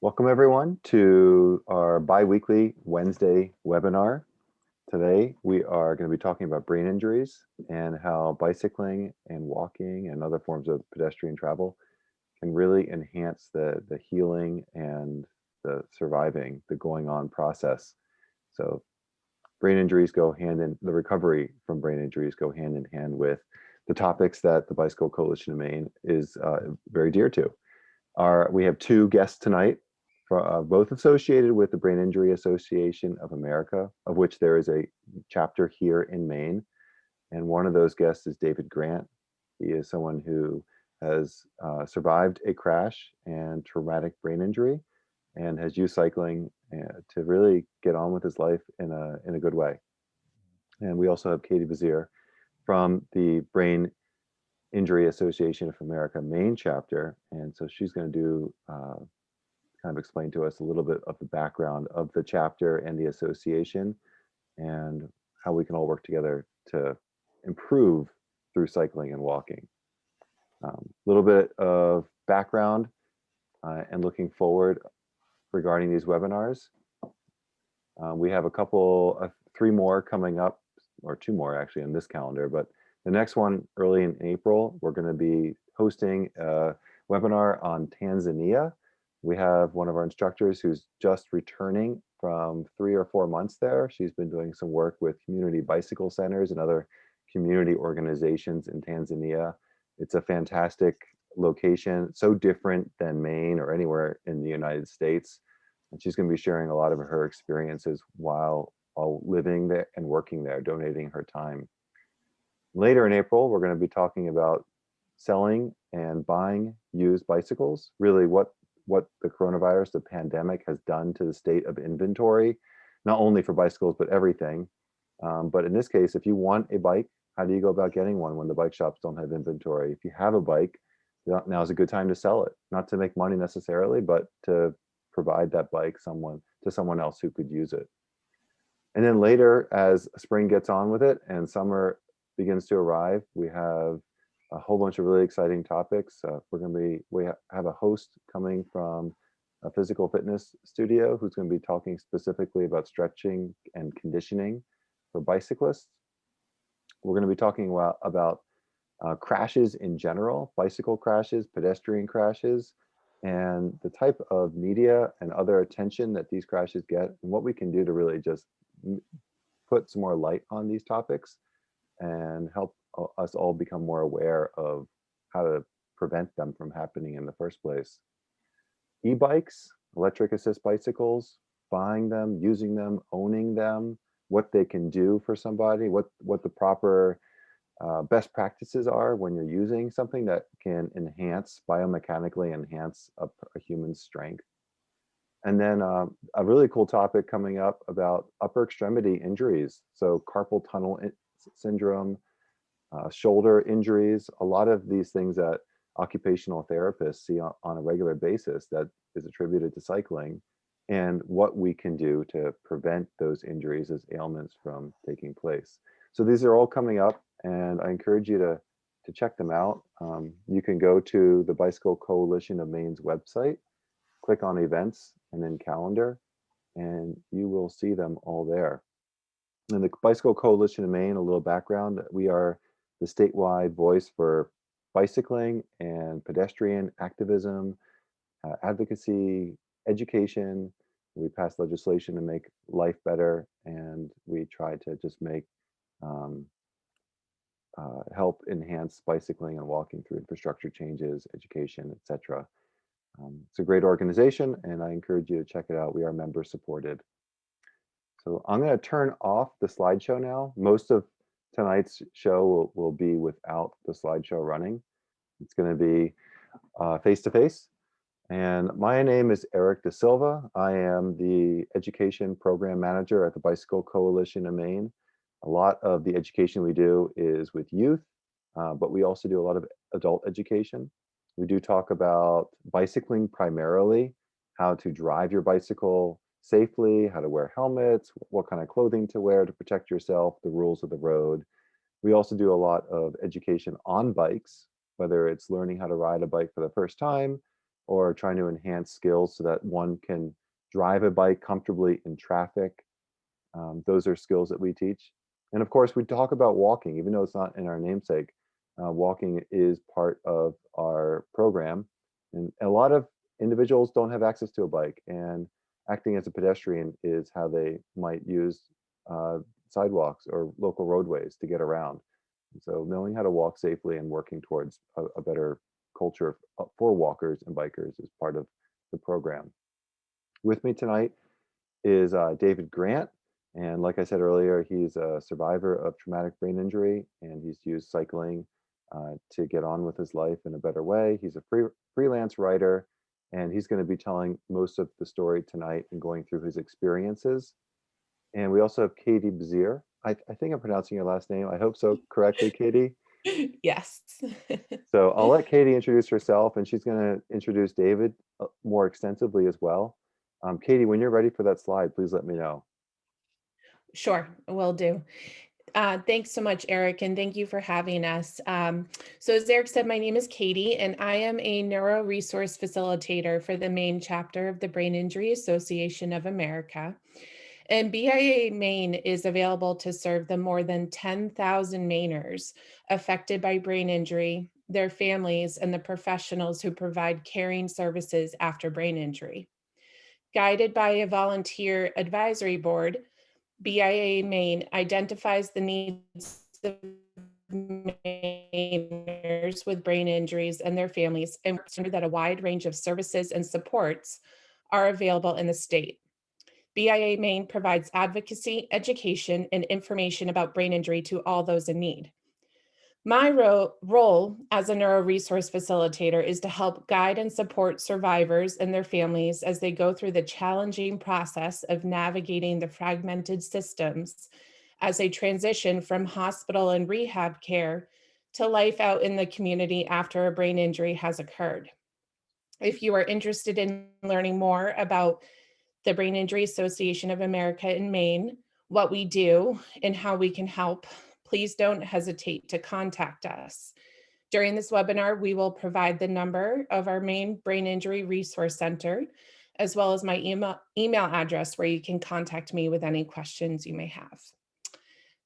Welcome everyone to our bi-weekly Wednesday webinar. Today we are going to be talking about brain injuries and how bicycling and walking and other forms of pedestrian travel can really enhance the healing and the surviving, the going on process. So brain injuries go hand in, the recovery from brain injuries go hand in hand with the topics that the Bicycle Coalition of Maine is very dear to. We have two guests tonight, both associated with the Brain Injury Association of America, of which there is a chapter here in Maine. And one of those guests is David Grant. He is someone who has survived a crash and traumatic brain injury and has used cycling to really get on with his life in a good way. And we also have Katie Vizier from the Brain Injury Association of America Maine chapter. And so she's going to do kind of explain to us a little bit of the background of the chapter and the association and how we can all work together to improve through cycling and walking. A little bit of background and looking forward regarding these webinars. We have three more coming up, or two more actually in this calendar, but the next one early in April, we're going to be hosting a webinar on Tanzania. We have one of our instructors who's just returning from 3 or 4 months there. She's been doing some work with community bicycle centers and other community organizations in Tanzania. It's a fantastic location, so different than Maine or anywhere in the United States. And she's going to be sharing a lot of her experiences while living there and working there, donating her time. Later in April, we're going to be talking about selling and buying used bicycles, really what the coronavirus, the pandemic, has done to the state of inventory, not only for bicycles, but everything. But in this case, if you want a bike, how do you go about getting one when the bike shops don't have inventory? If you have a bike, now is a good time to sell it, not to make money necessarily, but to provide that bike to someone else who could use it. And then later, as spring gets on with it and summer begins to arrive, we have a whole bunch of really exciting topics. We have a host coming from a physical fitness studio who's going to be talking specifically about stretching and conditioning for bicyclists. We're going to be talking about crashes in general, bicycle crashes, pedestrian crashes, and the type of media and other attention that these crashes get, and what we can do to really just put some more light on these topics and help us all become more aware of how to prevent them from happening in the first place. E-bikes, electric assist bicycles, buying them, using them, owning them, what they can do for somebody, what the proper best practices are when you're using something that can biomechanically enhance a human's strength. And then a really cool topic coming up about upper extremity injuries. So carpal tunnel syndrome, shoulder injuries, a lot of these things that occupational therapists see on a regular basis that is attributed to cycling, and what we can do to prevent those injuries as ailments from taking place. So these are all coming up, and I encourage you to check them out. You can go to the Bicycle Coalition of Maine's website, click on events and then calendar, and you will see them all there. And the Bicycle Coalition of Maine, a little background, we are the statewide voice for bicycling and pedestrian activism, advocacy, education. We pass legislation to make life better, and we try to just help enhance bicycling and walking through infrastructure changes, education, etc. It's a great organization, and I encourage you to check it out. We are member supported. So I'm going to turn off the slideshow now. Most of tonight's show will be without the slideshow running. It's going to be face-to-face. And my name is Eric Da Silva. I am the Education Program Manager at the Bicycle Coalition of Maine. A lot of the education we do is with youth, but we also do a lot of adult education. We do talk about bicycling primarily, how to drive your bicycle safely, how to wear helmets, what kind of clothing to wear to protect yourself, the rules of the road. We also do a lot of education on bikes, whether it's learning how to ride a bike for the first time, or trying to enhance skills so that one can drive a bike comfortably in traffic. Those are skills that we teach. And of course, we talk about walking, even though it's not in our namesake. Walking is part of our program. And a lot of individuals don't have access to a bike, and acting as a pedestrian is how they might use uh, sidewalks or local roadways to get around. And so knowing how to walk safely and working towards a better culture for walkers and bikers is part of the program. With me tonight is David Grant. And like I said earlier, he's a survivor of traumatic brain injury, and he's used cycling to get on with his life in a better way. He's a freelance writer, and he's going to be telling most of the story tonight and going through his experiences. And we also have Katie Bazier. I think I'm pronouncing your last name. I hope so correctly, Katie. Yes. So I'll let Katie introduce herself, and she's going to introduce David more extensively as well. Katie, when you're ready for that slide, please let me know. Sure, will do. Thanks so much, Eric, and thank you for having us. So as Eric said, my name is Katie, and I am a neuro resource facilitator for the Maine chapter of the Brain Injury Association of America. And BIA Maine is available to serve the more than 10,000 Mainers affected by brain injury, their families, and the professionals who provide caring services after brain injury. Guided by a volunteer advisory board, BIA Maine identifies the needs of Mainers with brain injuries and their families, and works that a wide range of services and supports are available in the state. BIA Maine provides advocacy, education, and information about brain injury to all those in need. My role as a neuro resource facilitator is to help guide and support survivors and their families as they go through the challenging process of navigating the fragmented systems as they transition from hospital and rehab care to life out in the community after a brain injury has occurred. If you are interested in learning more about the Brain Injury Association of America in Maine, what we do, and how we can help, please don't hesitate to contact us. During this webinar, we will provide the number of our Maine Brain Injury Resource Center, as well as my email address where you can contact me with any questions you may have.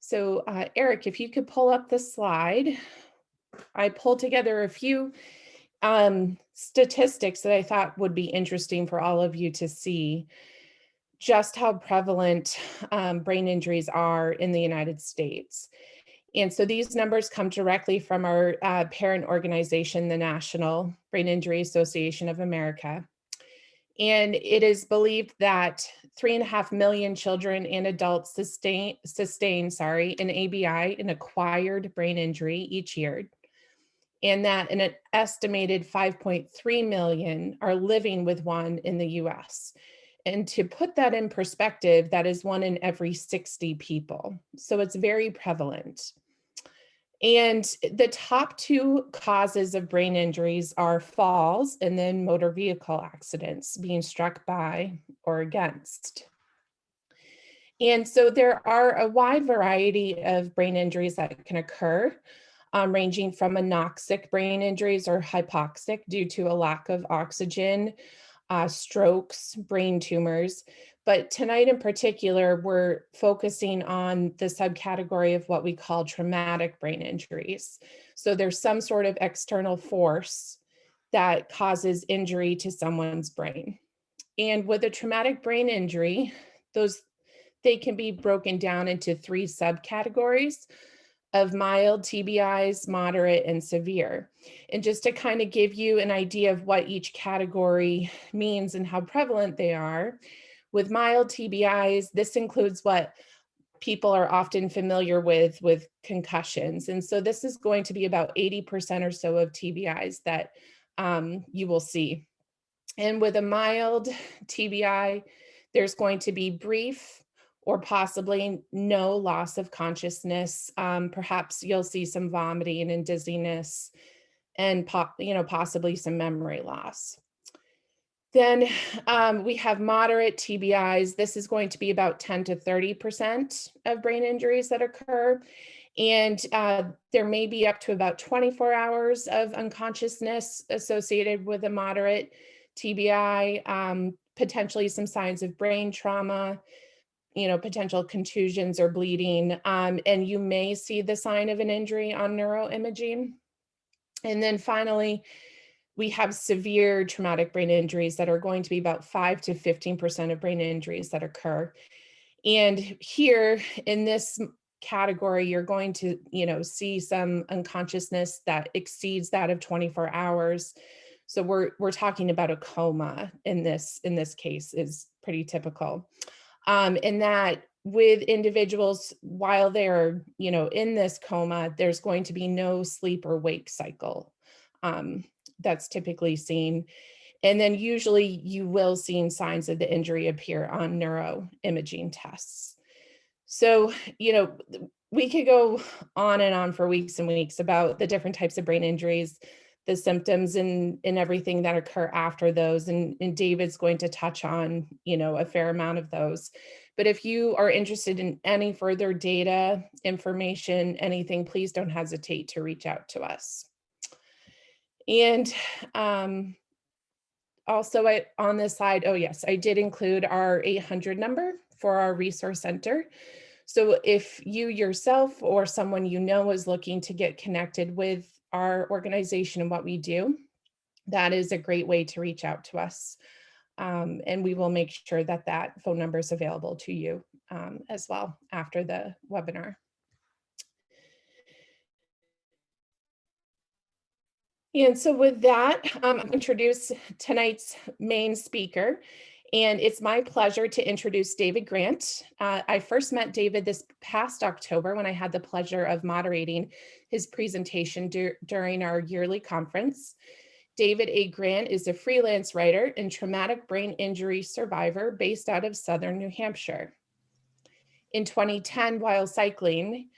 So Eric, if you could pull up the slide. I pulled together a few statistics that I thought would be interesting for all of you to see just how prevalent brain injuries are in the United States. And so these numbers come directly from our parent organization, the National Brain Injury Association of America. And it is believed that 3.5 million children and adults sustain an ABI, an acquired brain injury, each year. And that an estimated 5.3 million are living with one in the US. And to put that in perspective, that is 1 in every 60 people. So it's very prevalent. And the top 2 causes of brain injuries are falls and then motor vehicle accidents, being struck by or against. And so there are a wide variety of brain injuries that can occur, ranging from anoxic brain injuries or hypoxic due to a lack of oxygen, strokes, brain tumors. But tonight in particular, we're focusing on the subcategory of what we call traumatic brain injuries. So there's some sort of external force that causes injury to someone's brain. And with a traumatic brain injury, they can be broken down into 3 subcategories of mild TBIs, moderate, and severe. And just to kind of give you an idea of what each category means and how prevalent they are, with mild TBIs, this includes what people are often familiar with concussions. And so this is going to be about 80% or so of TBIs that you will see. And with a mild TBI, there's going to be brief or possibly no loss of consciousness. Perhaps you'll see some vomiting and dizziness and possibly some memory loss. Then we have moderate TBIs. This is going to be about 10 to 30% of brain injuries that occur. And there may be up to about 24 hours of unconsciousness associated with a moderate TBI, potentially some signs of brain trauma, potential contusions or bleeding. And you may see the sign of an injury on neuroimaging. And then finally, we have severe traumatic brain injuries that are going to be about 5 to 15% of brain injuries that occur. And here in this category, you're going to, see some unconsciousness that exceeds that of 24 hours. So we're talking about a coma in this case is pretty typical. And that with individuals, while they're, in this coma, there's going to be no sleep or wake cycle. That's typically seen. And then usually you will see signs of the injury appear on neuroimaging tests. So, we could go on and on for weeks and weeks about the different types of brain injuries, the symptoms and everything that occur after those. And David's going to touch on, a fair amount of those. But if you are interested in any further data, information, anything, please don't hesitate to reach out to us. And also on this slide, oh yes, I did include our 800 number for our resource center. So if you yourself or someone is looking to get connected with our organization and what we do, that is a great way to reach out to us. And we will make sure that that phone number is available to you as well after the webinar. And so with that, I'll introduce tonight's main speaker. And it's my pleasure to introduce David Grant. I first met David this past October when I had the pleasure of moderating his presentation during our yearly conference. David A. Grant is a freelance writer and traumatic brain injury survivor based out of Southern New Hampshire. In 2010, while cycling,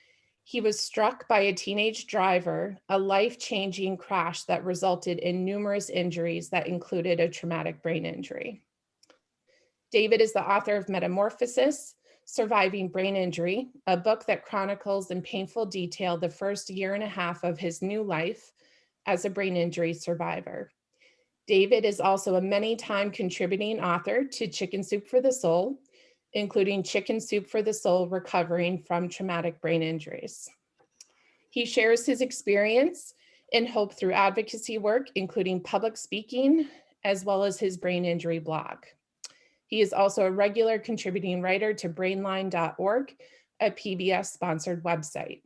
he was struck by a teenage driver, a life-changing crash that resulted in numerous injuries that included a traumatic brain injury. David is the author of Metamorphosis, Surviving Brain Injury, a book that chronicles in painful detail the first year and a half of his new life as a brain injury survivor. David is also a many-time contributing author to Chicken Soup for the Soul, including Chicken Soup for the Soul, Recovering from Traumatic Brain Injuries. He shares his experience and hope through advocacy work, including public speaking, as well as his brain injury blog. He is also a regular contributing writer to brainline.org, a PBS-sponsored website.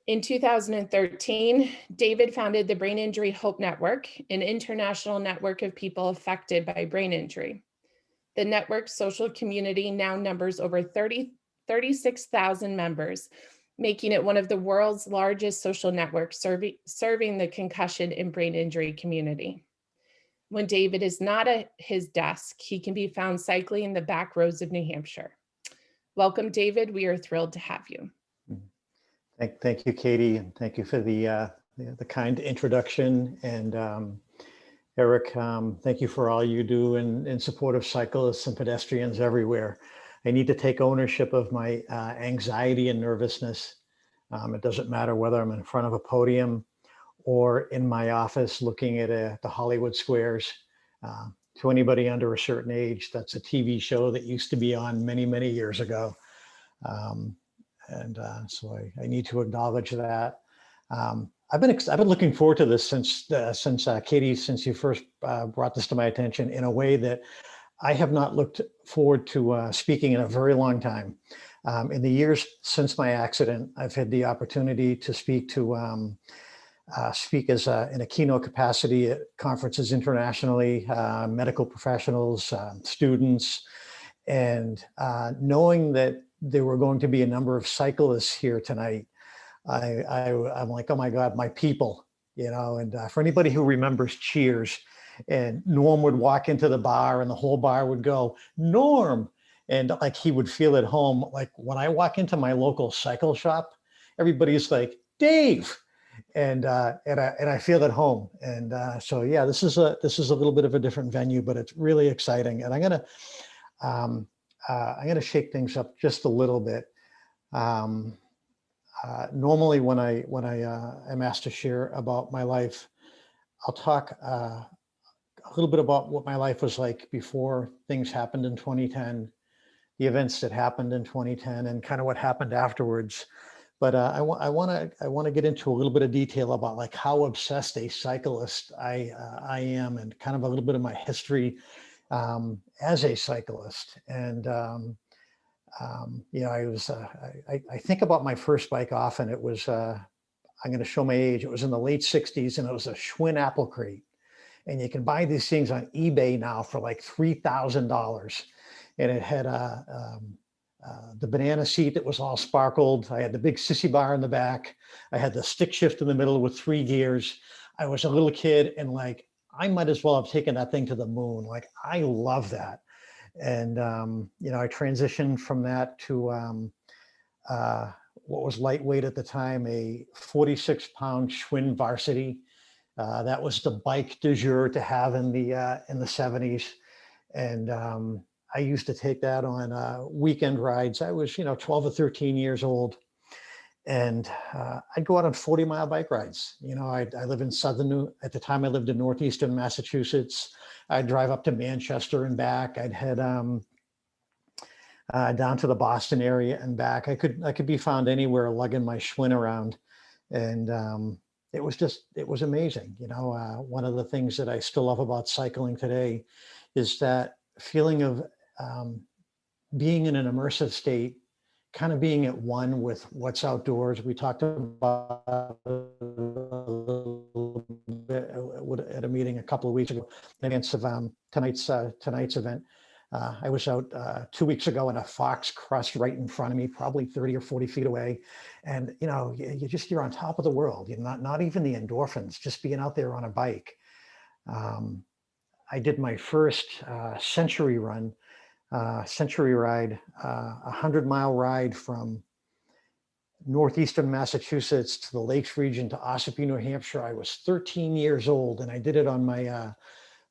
In 2013, David founded the Brain Injury Hope Network, an international network of people affected by brain injury. The network's social community now numbers over 36,000 members, making it one of the world's largest social networks serving the concussion and brain injury community. When David is not at his desk, he can be found cycling in the back roads of New Hampshire. Welcome, David. We are thrilled to have you. Thank you, Katie, and thank you for the kind introduction. And Eric, thank you for all you do in support of cyclists and pedestrians everywhere. I need to take ownership of my anxiety and nervousness. It doesn't matter whether I'm in front of a podium or in my office looking at the Hollywood squares. To anybody under a certain age, that's a TV show that used to be on many, many years ago. So I need to acknowledge that. I've been looking forward to this since Katie, since you first brought this to my attention, in a way that I have not looked forward to speaking in a very long time. In the years since my accident, I've had the opportunity to speak in a keynote capacity at conferences internationally, medical professionals, students, and knowing that there were going to be a number of cyclists here tonight, I'm like, oh my God, my people, and for anybody who remembers Cheers, and Norm would walk into the bar and the whole bar would go, Norm. And like, he would feel at home. Like when I walk into my local cycle shop, everybody's like, Dave. And I feel at home. And so, yeah, this is a little bit of a different venue, but it's really exciting. And I'm gonna shake things up just a little bit. Normally when I am asked to share about my life, I'll talk a little bit about what my life was like before things happened in 2010, the events that happened in 2010, and kind of what happened afterwards. But I want to get into a little bit of detail about like how obsessed a cyclist I am, and kind of a little bit of my history as a cyclist. And you know, I think about my first bike often. It was I'm going to show my age. It was in the late 60s, and it was a Schwinn apple crate. And you can buy these things on eBay now for like $3,000. And it had the banana seat that was all sparkled. I had the big sissy bar in the back. I had the stick shift in the middle with 3 gears. I was a little kid, and like, I might as well have taken that thing to the moon. Like, I love that. And, you know, I transitioned from that to what was lightweight at the time, a 46-pound Schwinn Varsity. That was the bike du jour to have in the 70s. And I used to take that on weekend rides. I was, you know, 12 or 13 years old. And I'd go out on 40-mile bike rides. You know, I live in at the time I lived in northeastern Massachusetts. I'd drive up to Manchester and back. I'd head down to the Boston area and back. I could be found anywhere lugging my Schwinn around. And it was amazing. You know, one of the things that I still love about cycling today is that feeling of being in an immersive state, kind of being at one with what's outdoors. We talked about a little bit at a meeting a couple of weeks ago in advance of tonight's event. I was out 2 weeks ago, and a fox crossed right in front of me, probably 30 or 40 feet away. And, you know, you're on top of the world. You're not even the endorphins, just being out there on a bike. I did my first century ride, a 100-mile ride from northeastern Massachusetts to the Lakes region to Ossipee, New Hampshire. I was 13 years old, and I did it on my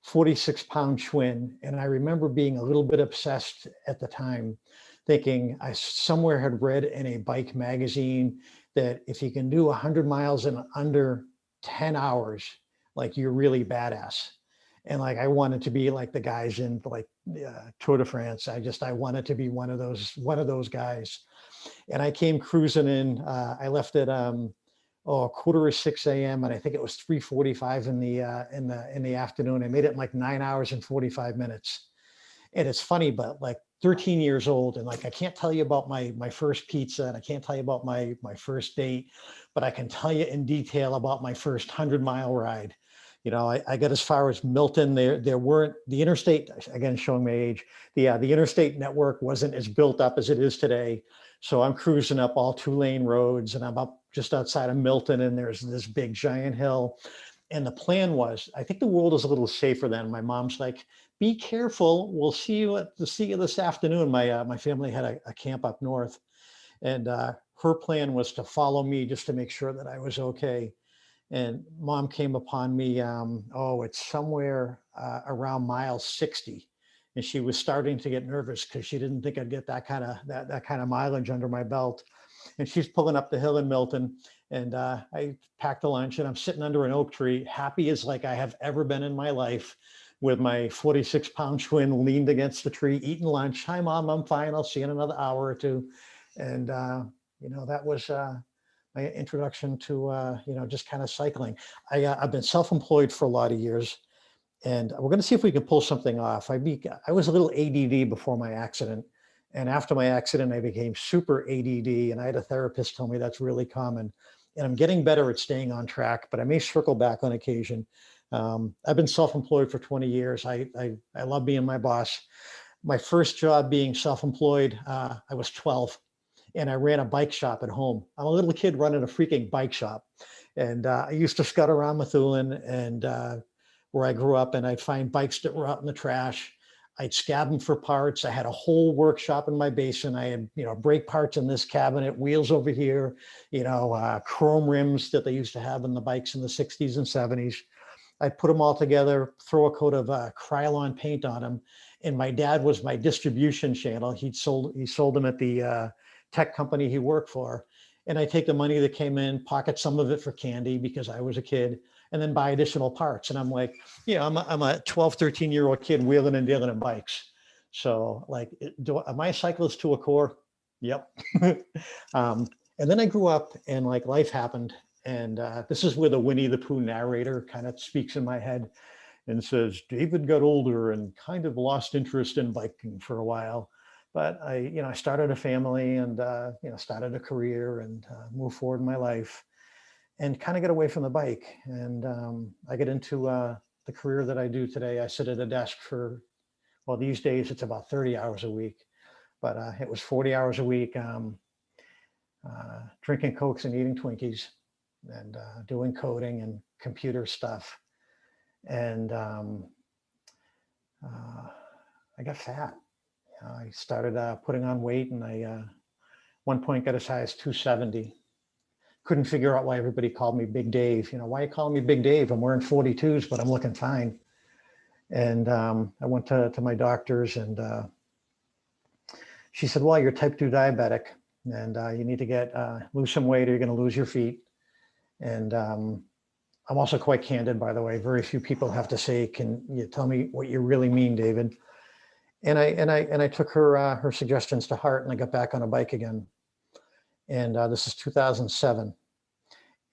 46-pound Schwinn. And I remember being a little bit obsessed at the time, thinking I somewhere had read in a bike magazine that if you can do 100 miles in under 10 hours, like, you're really badass. And like, I wanted to be like the guys in like Tour de France. I wanted to be one of those guys. And I came cruising in. I left at 5:45 a.m. and I think it was 3:45 in the afternoon. I made it in like 9 hours and 45 minutes. And it's funny, but like 13 years old, and like, I can't tell you about my first pizza, and I can't tell you about my first date, but I can tell you in detail about my first 100-mile ride. You know, I got as far as Milton. There weren't the interstate, again, showing my age, the interstate network wasn't as built up as it is today. So I'm cruising up all 2-lane roads, and I'm up just outside of Milton, and there's this big giant hill. And the plan was, I think the world is a little safer then. My mom's like, be careful. We'll see you this afternoon. My family had a camp up north, and her plan was to follow me just to make sure that I was okay. And Mom came upon me, it's somewhere around mile 60. And she was starting to get nervous because she didn't think I'd get that kind of mileage under my belt. And she's pulling up the hill in Milton, and I packed a lunch, and I'm sitting under an oak tree, happy as like I have ever been in my life, with my 46-pound Schwinn leaned against the tree, eating lunch. Hi, Mom, I'm fine. I'll see you in another hour or two. And, you know, that was my introduction to, you know, just kind of cycling. I've been self-employed for a lot of years, and we're going to see if we can pull something off. I was a little ADD before my accident, and after my accident, I became super ADD, and I had a therapist tell me that's really common. And I'm getting better at staying on track, but I may circle back on occasion. I've been self-employed for 20 years. I love being my boss. My first job being self-employed, I was 12. And I ran a bike shop at home. I'm a little kid running a freaking bike shop. And I used to scout around Methuen and where I grew up, and I'd find bikes that were out in the trash. I'd scab them for parts. I had a whole workshop in my basement. I had, you know, brake parts in this cabinet, wheels over here, you know, chrome rims that they used to have in the bikes in the 60s and 70s. I'd put them all together, throw a coat of Krylon paint on them. And my dad was my distribution channel. He sold them at the tech company he worked for. And I take the money that came in, pocket some of it for candy because I was a kid, and then buy additional parts. And I'm like, I'm a 12, 13-year-old kid wheeling and dealing in bikes. So like, am I a cyclist to a core? Yep. And then I grew up and like life happened. And this is where the Winnie the Pooh narrator kind of speaks in my head and says, David got older and kind of lost interest in biking for a while. But I started a family and, started a career and moved forward in my life and kind of got away from the bike. And I get into the career that I do today. I sit at a desk for, well, these days it's about 30 hours a week, but it was 40 hours a week, drinking Cokes and eating Twinkies and doing coding and computer stuff. And I got fat. I started putting on weight, and I one point got as high as 270. Couldn't figure out why everybody called me Big Dave. Why are you calling me Big Dave? I'm wearing 42s, but I'm looking fine. And I went to my doctors, and she said, well, you're type 2 diabetic, and you need to lose some weight or you're going to lose your feet. And I'm also quite candid, by the way. Very few people have to say, can you tell me what you really mean, David? And I took her suggestions to heart, and I got back on a bike again. And this is 2007.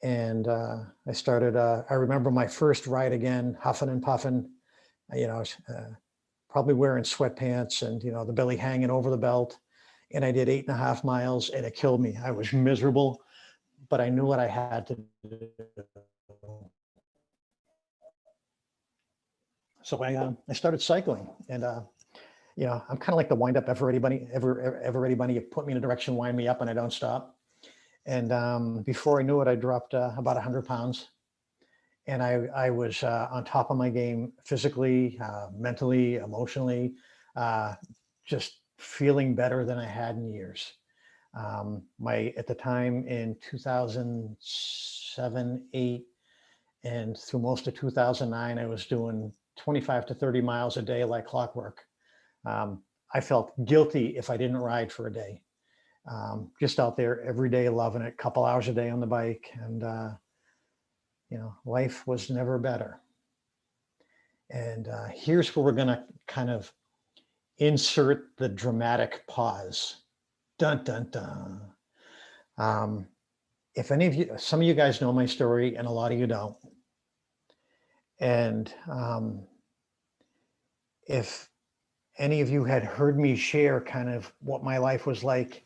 And I started, I remember my first ride again, huffing and puffing, probably wearing sweatpants and, the belly hanging over the belt. And I did 8.5 miles, and it killed me. I was miserable, but I knew what I had to do. So I started cycling, and I'm kind of like the wind up everybody. You put me in a direction, wind me up, and I don't stop. And before I knew it, I dropped about 100 pounds, and I was on top of my game physically, mentally, emotionally, just feeling better than I had in years. At the time in 2007, 8, and through most of 2009, I was doing 25 to 30 miles a day like clockwork. I felt guilty if I didn't ride for a day. Just out there every day, loving it, couple hours a day on the bike. And, life was never better. And here's where we're going to kind of insert the dramatic pause. Dun, dun, dun. If any of you, some of you guys know my story and a lot of you don't. And if any of you had heard me share kind of what my life was like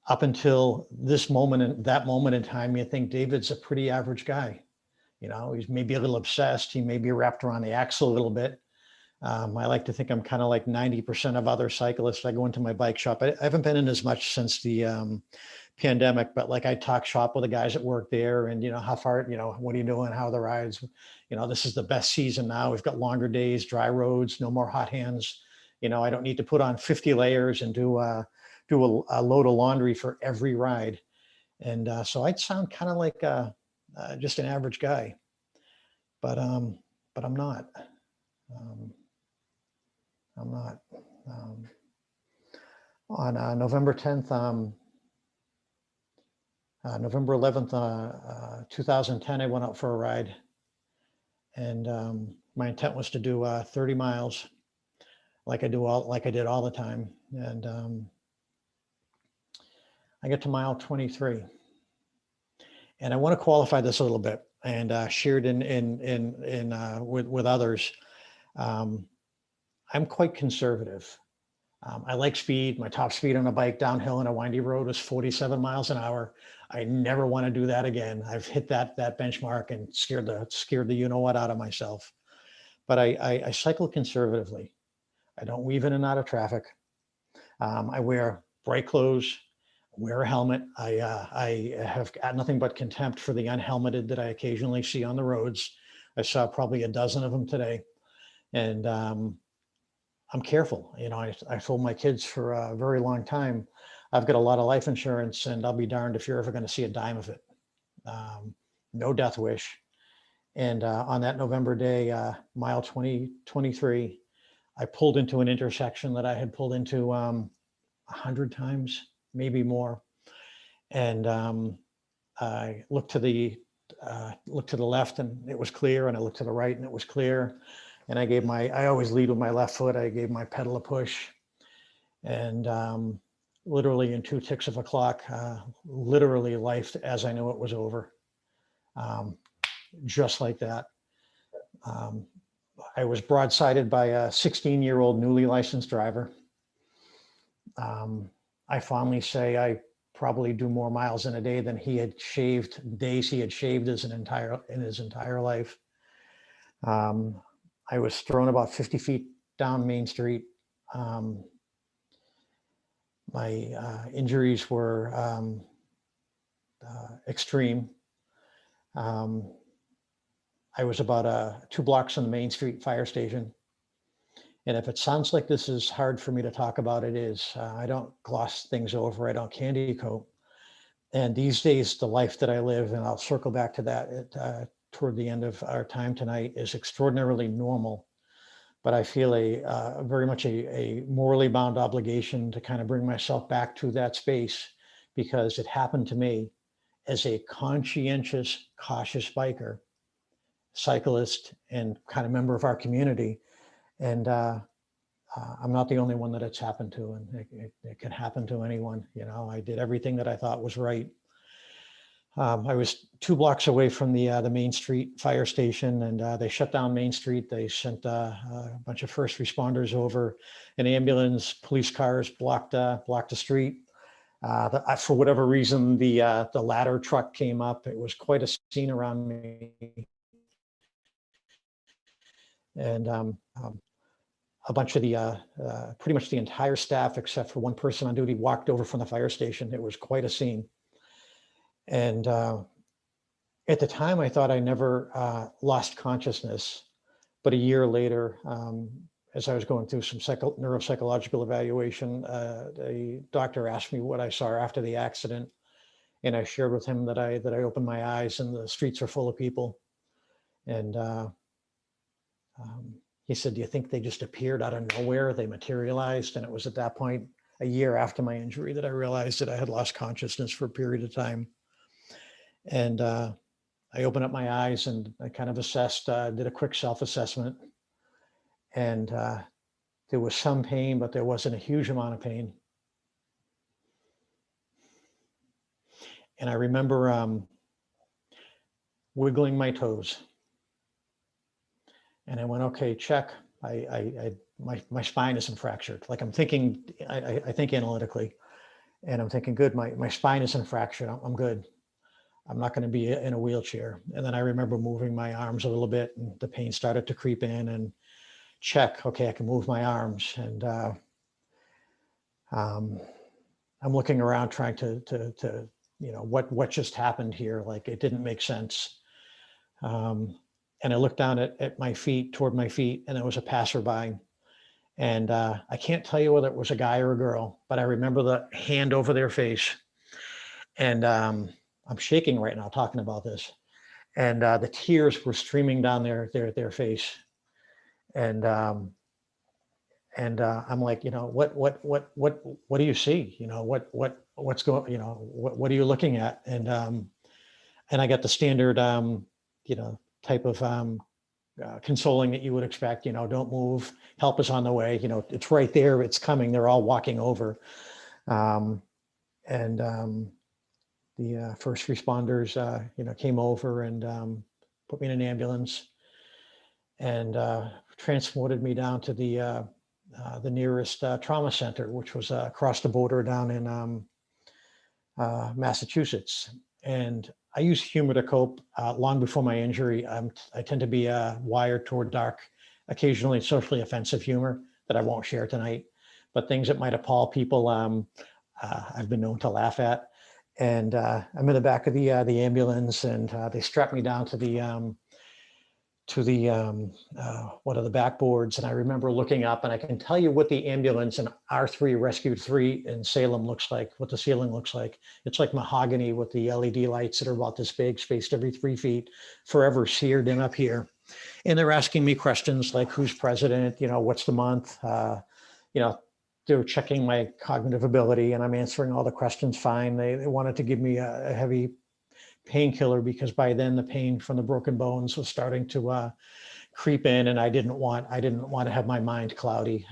up until this moment and that moment in time, you think David's a pretty average guy. He's maybe a little obsessed. He may be wrapped around the axle a little bit. I like to think I'm kind of like 90% of other cyclists. I go into my bike shop. I haven't been in as much since the pandemic, but like I talk shop with the guys that work there, and how far, what are you doing? How are the rides? This is the best season now. We've got longer days, dry roads, no more hot hands. I don't need to put on 50 layers and do a load of laundry for every ride. And so I'd sound kind of like just an average guy, but I'm not. I'm not. On November 10th, November 11th, 2010, I went out for a ride, and my intent was to do 30 miles, like I did all the time. And I get to mile 23, and I want to qualify this a little bit and share it with others. I'm quite conservative. I like speed. My top speed on a bike downhill on a windy road was 47 miles an hour. I never want to do that again. I've hit that benchmark and scared the you-know-what out of myself. But I cycle conservatively. I don't weave in and out of traffic. I wear bright clothes, wear a helmet. I have got nothing but contempt for the unhelmeted that I occasionally see on the roads. I saw probably a dozen of them today. And I'm careful. I told my kids for a very long time, I've got a lot of life insurance, and I'll be darned if you're ever going to see a dime of it. No death wish. And on that November day, mile 23, I pulled into an intersection that I had pulled into 100 times, maybe more. And I looked to the left and it was clear, and I looked to the right and it was clear. And I always lead with my left foot. I gave my pedal a push, and literally in 2 ticks of a clock, literally life as I knew it was over. Just like that. I was broadsided by a 16-year-old newly licensed driver. I fondly say I probably do more miles in a day than days he had shaved in his entire life. I was thrown about 50 feet down Main Street. My injuries were extreme. I was about 2 blocks from the Main Street fire station. And if it sounds like this is hard for me to talk about, it is. I don't gloss things over. I don't candy coat. And these days, the life that I live, and I'll circle back to that toward the end of our time tonight, is extraordinarily normal. But I feel very much a morally bound obligation to kind of bring myself back to that space, because it happened to me as a conscientious, cautious biker, cyclist, and kind of member of our community. And I'm not the only one that it's happened to, and it can happen to anyone. You know, I did everything that I thought was right. I was 2 blocks away from the Main Street fire station, and they shut down Main Street. They sent a bunch of first responders over, an ambulance, police cars blocked the street. For whatever reason, the ladder truck came up. It was quite a scene around me. And a bunch of pretty much the entire staff, except for one person on duty, walked over from the fire station. It was quite a scene. And at the time, I thought I never lost consciousness. But a year later, as I was going through some neuropsychological evaluation, the doctor asked me what I saw after the accident. And I shared with him that I opened my eyes and the streets are full of people. And he said, "Do you think they just appeared out of nowhere? They materialized?" And it was at that point, a year after my injury, that I realized that I had lost consciousness for a period of time. And I opened up my eyes and I kind of assessed, did a quick self-assessment. And there was some pain, but there wasn't a huge amount of pain. And I remember wiggling my toes. And I went, okay, check. My spine isn't fractured. Like I'm thinking, I think analytically, and I'm thinking, good, my spine isn't fractured. I'm good. I'm not going to be in a wheelchair. And then I remember moving my arms a little bit, and the pain started to creep in. And check, okay, I can move my arms. And I'm looking around trying to you know, what just happened here? Like it didn't make sense. And I looked down at my feet, toward my feet, and there was a passerby. And I can't tell you whether it was a guy or a girl, but I remember the hand over their face. And I'm shaking right now talking about this. And the tears were streaming down their face. And I'm like, you know, what do you see? You know, what's going, you know, what are you looking at? And I got the standard, you know, type of consoling that you would expect, you know, don't move, help is on the way, you know, it's right there, it's coming, they're all walking over. The first responders, you know, came over and put me in an ambulance and transported me down to the nearest trauma center, which was across the border down in Massachusetts. And I use humor to cope. Long before my injury, I tend to be wired toward dark, occasionally socially offensive humor that I won't share tonight, but things that might appall people, I've been known to laugh at. And I'm in the back of the ambulance, and they strapped me down to the one of the backboards. And I remember looking up, and I can tell you what the ambulance in R3 Rescue 3 in Salem looks like, what the ceiling looks like. It's like mahogany with the LED lights that are about this big, spaced every 3 feet, forever seared in up here. And they're asking me questions like, who's president? You know, what's the month? You know, they're checking my cognitive ability, and I'm answering all the questions fine. They wanted to give me a heavy painkiller because by then the pain from the broken bones was starting to creep in, and I didn't want to have my mind cloudy.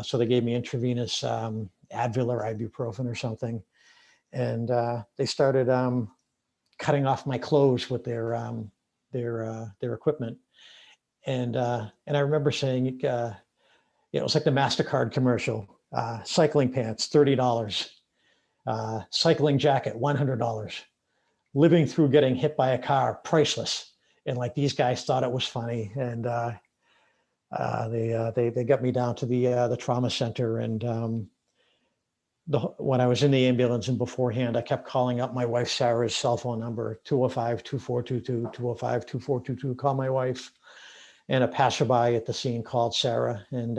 So they gave me intravenous Advil or ibuprofen or something, and they started cutting off my clothes with their equipment. And I remember saying, it was like the MasterCard commercial, cycling pants, $30, cycling jacket, $100, living through getting hit by a car, priceless. And like these guys thought it was funny. And they got me down to the trauma center. And when I was in the ambulance and beforehand, I kept calling up my wife Sarah's cell phone number, 205-2422, 205-2422, call my wife. And a passerby at the scene called Sarah, and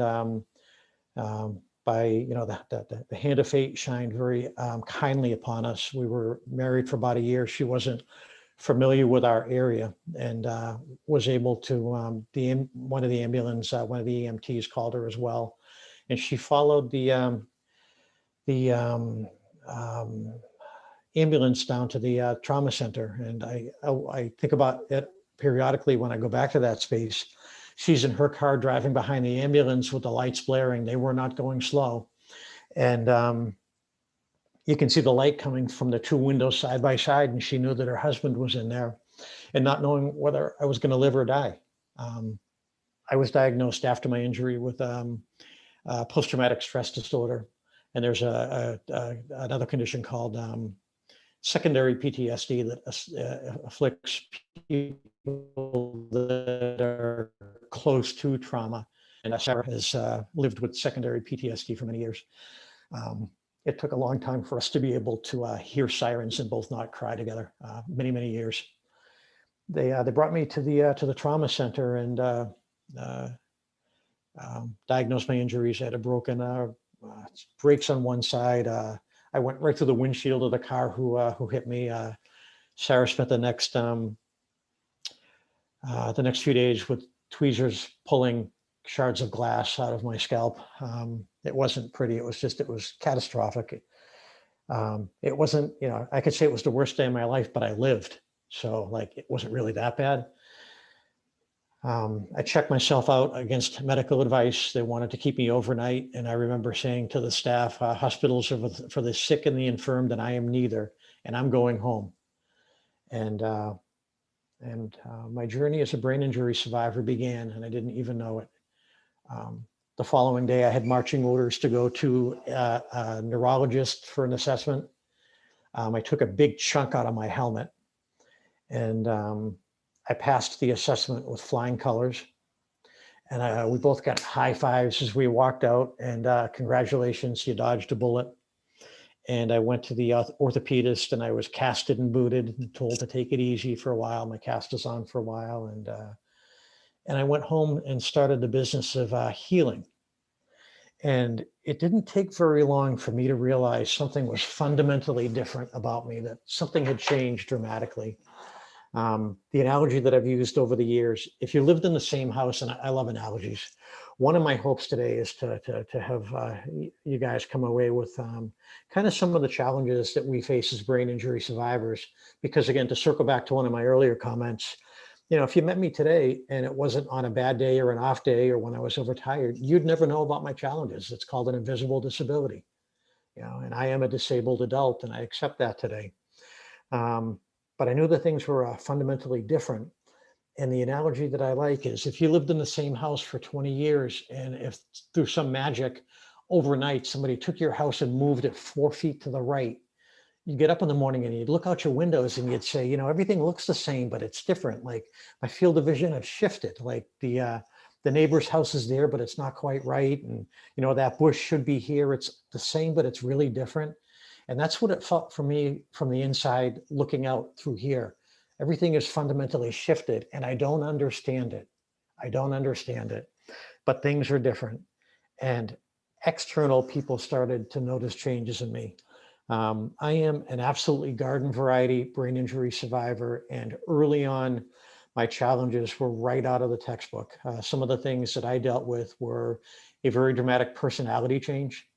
by the hand of fate shined very kindly upon us. We were married for about a year. She wasn't familiar with our area, and was able to one of the EMTs called her as well, and she followed the ambulance down to the trauma center. And I think about it periodically when I go back to that space. She's in her car driving behind the ambulance with the lights blaring. They were not going slow. And you can see the light coming from the two windows side by side. And she knew that her husband was in there, and not knowing whether I was going to live or die. I was diagnosed after my injury with post-traumatic stress disorder. And there's another condition called secondary PTSD that afflicts people that are close to trauma. And Sarah has lived with secondary PTSD for many years. It took a long time for us to be able to hear sirens and both not cry together. Many, many years. They brought me to the trauma center and diagnosed my injuries. I had a broken brakes on one side. I went right through the windshield of the car who hit me. Sarah spent the next few days with tweezers pulling shards of glass out of my scalp. It wasn't pretty. It was catastrophic. It wasn't, I could say it was the worst day of my life, but I lived. So like, it wasn't really that bad. I checked myself out against medical advice. They wanted to keep me overnight. And I remember saying to the staff, hospitals are for the sick and the infirmed, and I am neither, and I'm going home. And my journey as a brain injury survivor began, and I didn't even know it. The following day, I had marching orders to go to a neurologist for an assessment. I took a big chunk out of my helmet, and I passed the assessment with flying colors. And we both got high fives as we walked out, and congratulations, you dodged a bullet. And I went to the orthopedist, and I was casted and booted and told to take it easy for a while. My cast is on for a while. And I went home and started the business of healing. And it didn't take very long for me to realize something was fundamentally different about me, that something had changed dramatically. The analogy that I've used over the years, if you lived in the same house, and I love analogies, one of my hopes today is to have you guys come away with kind of some of the challenges that we face as brain injury survivors. Because again, to circle back to one of my earlier comments, if you met me today and it wasn't on a bad day or an off day or when I was overtired, you'd never know about my challenges. It's called an invisible disability, and I am a disabled adult, and I accept that today. But I knew that things were fundamentally different. And the analogy that I like is, if you lived in the same house for 20 years, and if through some magic overnight, somebody took your house and moved it 4 feet to the right, you get up in the morning and you'd look out your windows and you'd say, everything looks the same, but it's different. Like my field of vision has shifted. Like the neighbor's house is there, but it's not quite right. And, that bush should be here. It's the same, but it's really different. And that's what it felt for me from the inside, looking out through here. Everything is fundamentally shifted, and I don't understand it. But things are different. And external people started to notice changes in me. I am an absolutely garden variety brain injury survivor. And early on, my challenges were right out of the textbook. Some of the things that I dealt with were a very dramatic personality change.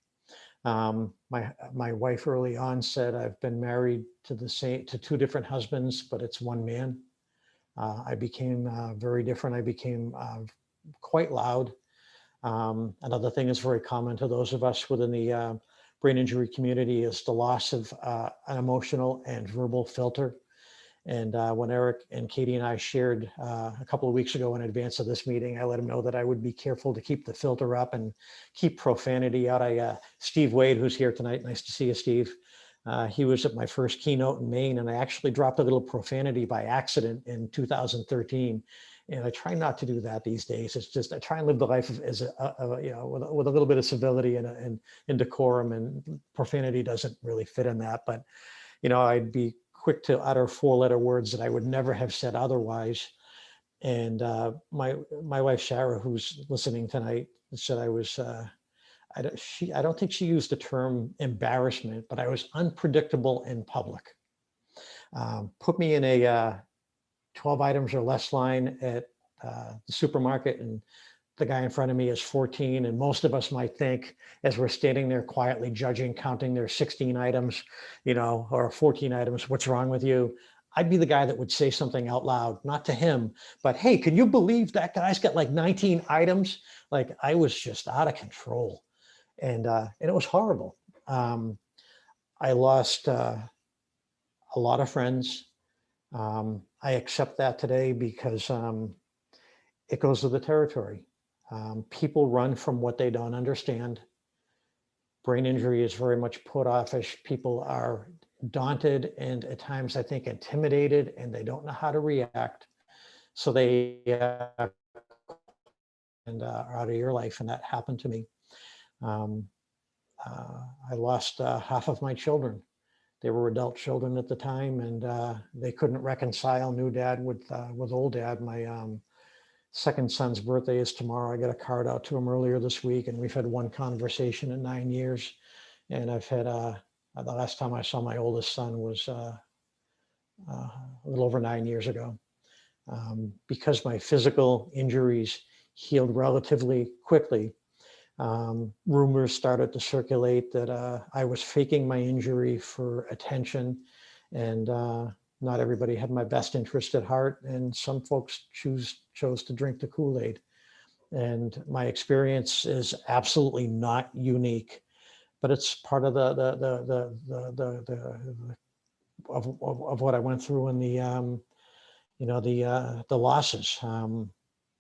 My wife early on said, I've been married to two different husbands, but it's one man. I became very different. I became quite loud. Another thing that's very common to those of us within the brain injury community is the loss of an emotional and verbal filter. And when Eric and Katie and I shared a couple of weeks ago in advance of this meeting, I let them know that I would be careful to keep the filter up and keep profanity out. Steve Wade, who's here tonight, nice to see you, Steve. He was at my first keynote in Maine, and I actually dropped a little profanity by accident in 2013. And I try not to do that these days. It's just I try and live the life as with a little bit of civility and decorum, and profanity doesn't really fit in that. But I'd be quick to utter four-letter words that I would never have said otherwise. And my wife Sarah, who's listening tonight, said I was. I don't think she used the term embarrassment, but I was unpredictable in public. Put me in a 12 items or less line at the supermarket, and the guy in front of me is 14. And most of us might think, as we're standing there quietly judging, counting their 16 items, or 14 items, what's wrong with you? I'd be the guy that would say something out loud, not to him, but hey, can you believe that guy's got like 19 items? Like, I was just out of control. And it was horrible. I lost a lot of friends. I accept that today because it goes with the territory. People run from what they don't understand. Brain injury is very much put off as people are daunted and at times, I think, intimidated, and they don't know how to react. So they are out of your life, and that happened to me. I lost half of my children. They were adult children at the time, and they couldn't reconcile new dad with old dad. My second son's birthday is tomorrow. I got a card out to him earlier this week, and we've had one conversation in 9 years. And I've had the last time I saw my oldest son was a little over 9 years ago. Because my physical injuries healed relatively quickly, rumors started to circulate that I was faking my injury for attention, and not everybody had my best interest at heart, and some folks chose to drink the Kool-Aid. And my experience is absolutely not unique, but it's part of of what I went through in the losses.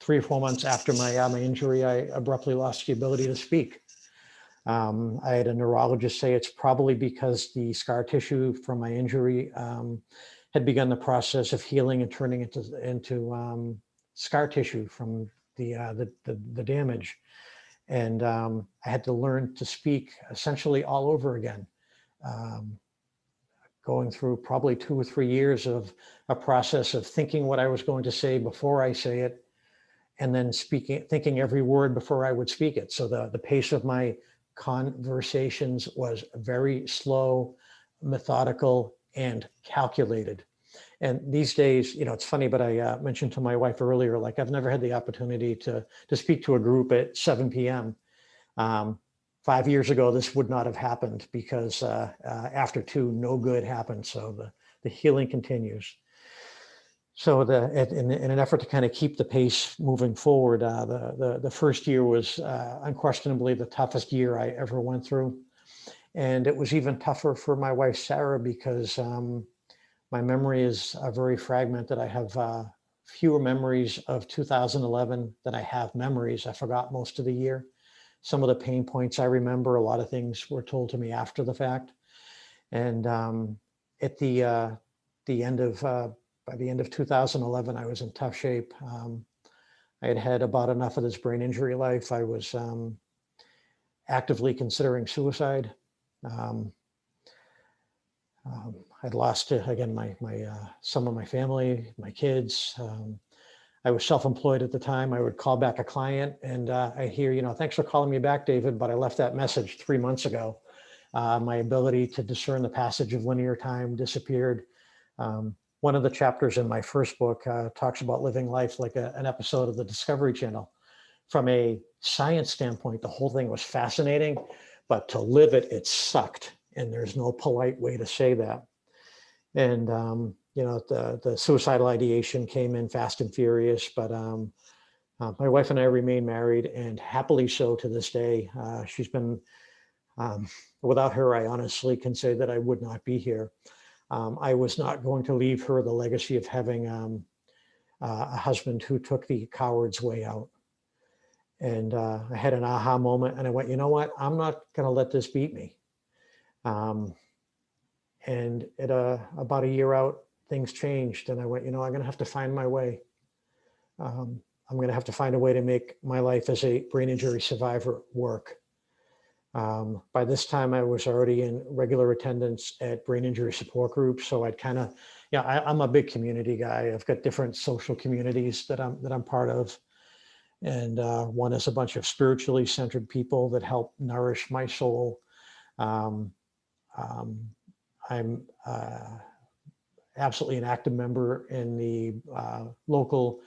3 or 4 months after my injury, I abruptly lost the ability to speak. I had a neurologist say it's probably because the scar tissue from my injury had begun the process of healing and turning into scar tissue from the damage. And I had to learn to speak essentially all over again. Going through probably 2 or 3 years of a process of thinking what I was going to say before I say it, and then thinking every word before I would speak it. So the pace of my conversations was very slow, methodical, and calculated. And these days, it's funny, but I mentioned to my wife earlier, like I've never had the opportunity to speak to a group at 7 p.m. 5 years ago, this would not have happened because after 2, no good happened. So the healing continues. So in an effort to kind of keep the pace moving forward, the first year was unquestionably the toughest year I ever went through. And it was even tougher for my wife, Sarah, because my memory is very fragmented. I have fewer memories of 2011 than I have memories. I forgot most of the year. Some of the pain points I remember, a lot of things were told to me after the fact. And at by the end of 2011, I was in tough shape. I had had about enough of this brain injury life. I was actively considering suicide. I'd lost, again, some of my family, my kids. I was self-employed at the time. I would call back a client and I hear, thanks for calling me back, David, but I left that message 3 months ago. My ability to discern the passage of linear time disappeared. one of the chapters in my first book talks about living life like an episode of the Discovery Channel. From a science standpoint, the whole thing was fascinating, but to live it, it sucked. And there's no polite way to say that. And, you know, the suicidal ideation came in fast and furious, but my wife and I remain married, and happily so to this day. She's been, without her, I honestly can say that I would not be here. I was not going to leave her the legacy of having a husband who took the coward's way out. And I had an aha moment, and I went, you know what? I'm not going to let this beat me. And at about a year out, things changed, and I went, you know, I'm going to have to find my way. I'm going to have to find a way to make my life as a brain injury survivor work. By this time, I was already in regular attendance at brain injury support groups, so I'd kind of, yeah, I'm a big community guy. I've got different social communities that I'm part of, and one is a bunch of spiritually centered people that help nourish my soul. I'm absolutely an active member in the local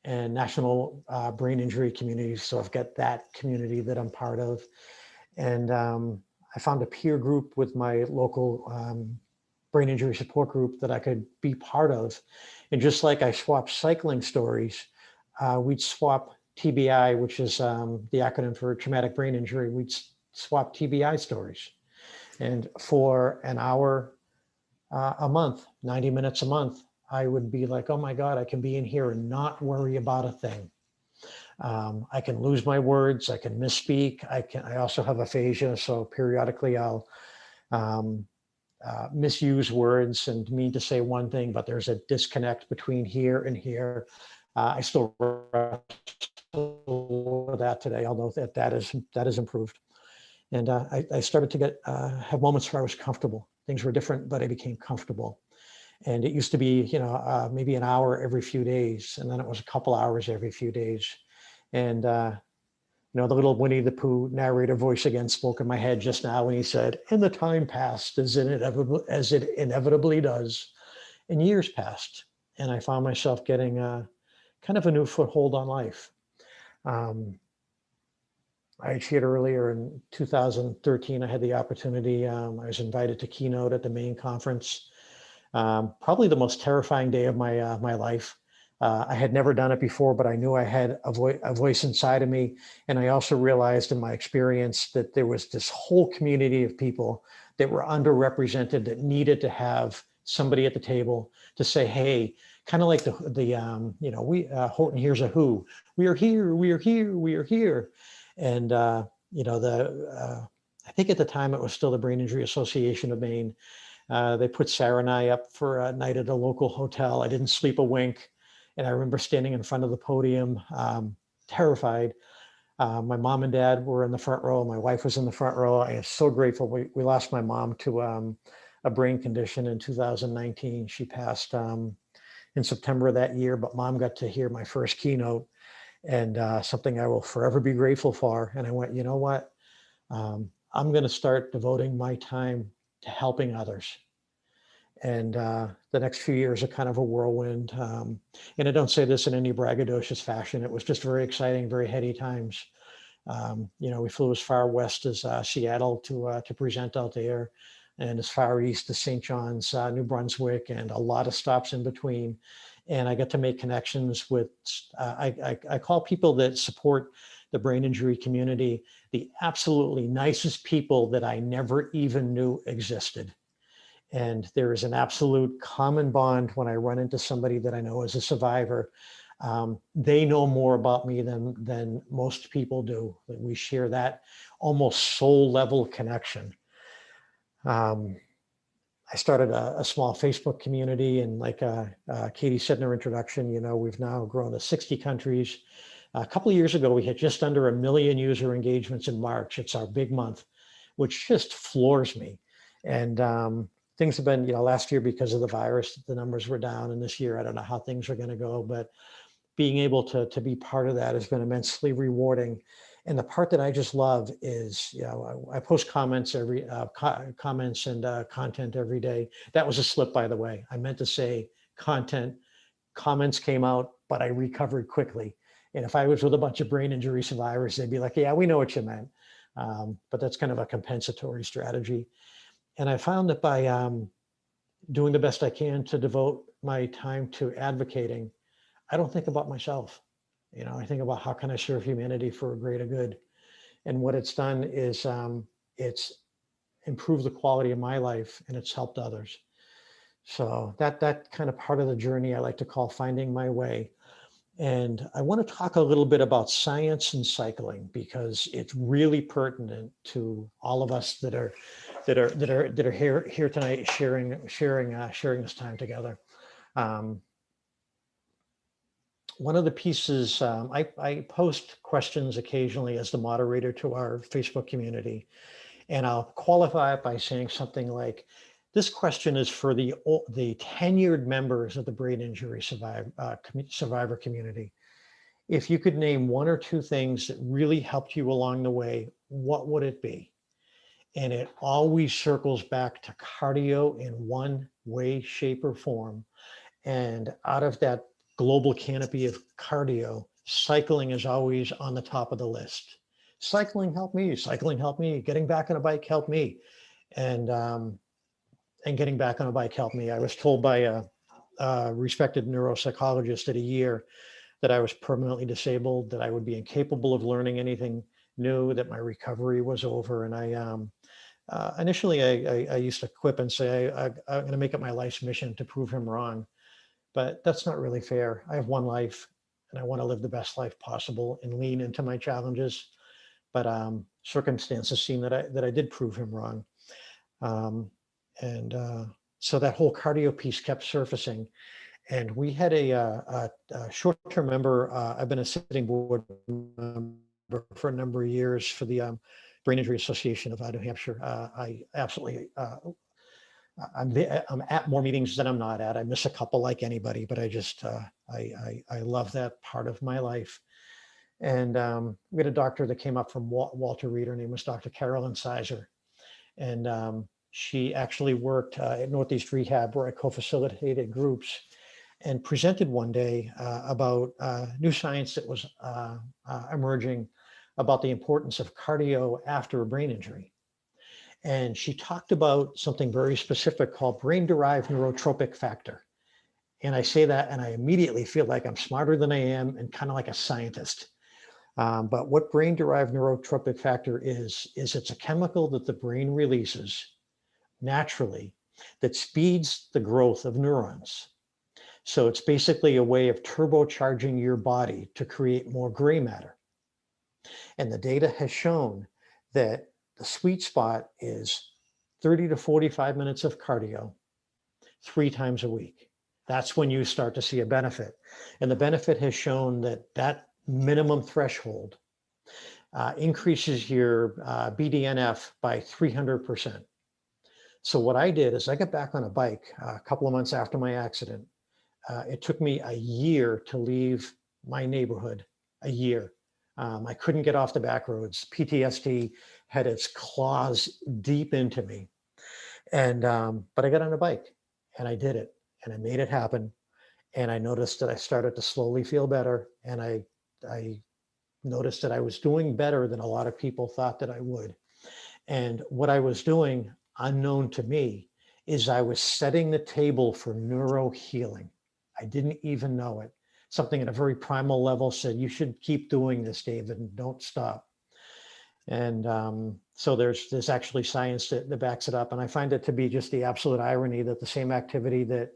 and national brain injury communities, so I've got that community that I'm part of. And I found a peer group with my local brain injury support group that I could be part of. And just like I swapped cycling stories, we'd swap TBI, which is the acronym for traumatic brain injury. We'd swap TBI stories. And for an hour a month, 90 minutes a month, I would be like, oh my God, I can be in here and not worry about a thing. I can lose my words. I can misspeak. I also have aphasia, so periodically I'll misuse words and mean to say one thing, but there's a disconnect between here and here. I still wrestle with that today, although that is improved. And I started to have moments where I was comfortable. Things were different, but I became comfortable. And it used to be, you know, maybe an hour every few days, and then it was a couple hours every few days. And, you know, the little Winnie the Pooh narrator voice again spoke in my head just now when he said, and the time passed as it inevitably does, and years passed. And I found myself getting kind of a new foothold on life. I shared earlier in 2013, I had the opportunity, I was invited to keynote at the Maine conference. Probably the most terrifying day of my life. I had never done it before, but I knew I had a voice inside of me. And I also realized in my experience that there was this whole community of people that were underrepresented that needed to have somebody at the table to say, hey, kind of like the you know, Horton Hears a Who. We are here, we are here, we are here. And, you know, I think at the time it was still the Brain Injury Association of Maine. They put Sarah and I up for a night at a local hotel. I didn't sleep a wink. And I remember standing in front of the podium, terrified. My mom and dad were in the front row. My wife was in the front row. I am so grateful. We lost my mom to a brain condition in 2019. She passed in September of that year, but mom got to hear my first keynote, and something I will forever be grateful for. And I went, you know what? I'm going to start devoting my time to helping others. And the next few years are kind of a whirlwind. And I don't say this in any braggadocious fashion. It was just very exciting, very heady times. You know, we flew as far west as Seattle to present out there, and as far east as St. John's, New Brunswick, and a lot of stops in between. And I got to make connections with, I call people that support the brain injury community the absolutely nicest people that I never even knew existed. And there is an absolute common bond when I run into somebody that I know is a survivor. They know more about me than most people do. We share that almost soul level connection. I started a small Facebook community, and like Katie said in her introduction, you know, we've now grown to 60 countries. A couple of years ago, we had just under 1 million user engagements in March. It's our big month, which just floors me. And things have been, you know, last year because of the virus, the numbers were down, and this year, I don't know how things are going to go, but being able to be part of that has been immensely rewarding. And the part that I just love is, you know, I post comments comments and content every day. That was a slip, by the way. I meant to say content, comments came out, but I recovered quickly. And if I was with a bunch of brain injury survivors, they'd be like, yeah, we know what you meant. But that's kind of a compensatory strategy. And I found that by doing the best I can to devote my time to advocating, I don't think about myself. You know, I think about how can I serve humanity for a greater good. And what it's done is it's improved the quality of my life, and it's helped others. So that kind of part of the journey I like to call finding my way. And I want to talk a little bit about science and cycling, because it's really pertinent to all of us that are here tonight, sharing this time together. One of the pieces, I post questions occasionally as the moderator to our Facebook community, and I'll qualify it by saying something like, this question is for the tenured members of the brain injury survivor community. If you could name one or two things that really helped you along the way, what would it be? And it always circles back to cardio in one way, shape, or form. And out of that global canopy of cardio, cycling is always on the top of the list. Cycling helped me, getting back on a bike helped me. And getting back on a bike helped me. I was told by a respected neuropsychologist at a year that I was permanently disabled, that I would be incapable of learning anything new, that my recovery was over. And initially I used to quip and say, I'm going to make it my life's mission to prove him wrong. But that's not really fair. I have one life, and I want to live the best life possible and lean into my challenges. But circumstances seem that I did prove him wrong. So that whole cardio piece kept surfacing. And we had a short-term member. I've been a sitting board member for a number of years for the Brain Injury Association of New Hampshire. I absolutely, I'm at more meetings than I'm not at. I miss a couple like anybody, but I just, I love that part of my life. And we had a doctor that came up from Walter Reed. Her name was Dr. Carolyn Sizer. And she actually worked at Northeast Rehab, where I co-facilitated groups, and presented one day about new science that was emerging about the importance of cardio after a brain injury. And she talked about something very specific called brain-derived neurotropic factor. And I say that, and I immediately feel like I'm smarter than I am and kind of like a scientist. But what brain-derived neurotropic factor is it's a chemical that the brain releases naturally that speeds the growth of neurons. So it's basically a way of turbocharging your body to create more gray matter. And the data has shown that the sweet spot is 30 to 45 minutes of cardio 3 times a week. That's when you start to see a benefit. And the benefit has shown that minimum threshold increases your BDNF by 300%. So what I did is I got back on a bike a couple of months after my accident. It took me a year to leave my neighborhood, a year. I couldn't get off the back roads. PTSD had its claws deep into me. And but I got on a bike and I did it and I made it happen. And I noticed that I started to slowly feel better. And I noticed that I was doing better than a lot of people thought that I would. And what I was doing, unknown to me, is I was setting the table for neuro healing. I didn't even know it. Something at a very primal level said, you should keep doing this, David, and don't stop. And so there's actually science that backs it up. And I find it to be just the absolute irony that the same activity that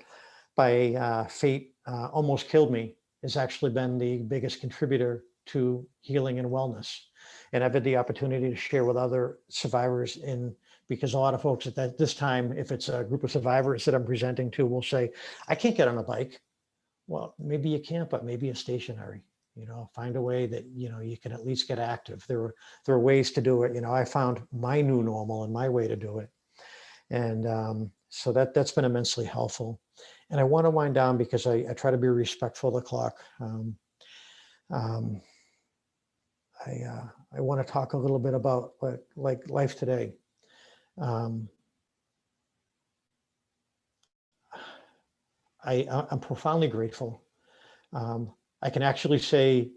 by fate almost killed me has actually been the biggest contributor to healing and wellness. And I've had the opportunity to share with other survivors because a lot of folks at this time, if it's a group of survivors that I'm presenting to, will say, I can't get on a bike. Well, maybe you can't, but maybe a stationary, find a way that, you can at least get active. There are ways to do it. I found my new normal and my way to do it. And so that's been immensely helpful. And I want to wind down because I try to be respectful of the clock. I want to talk a little bit about like life today. I'm profoundly grateful. I can actually say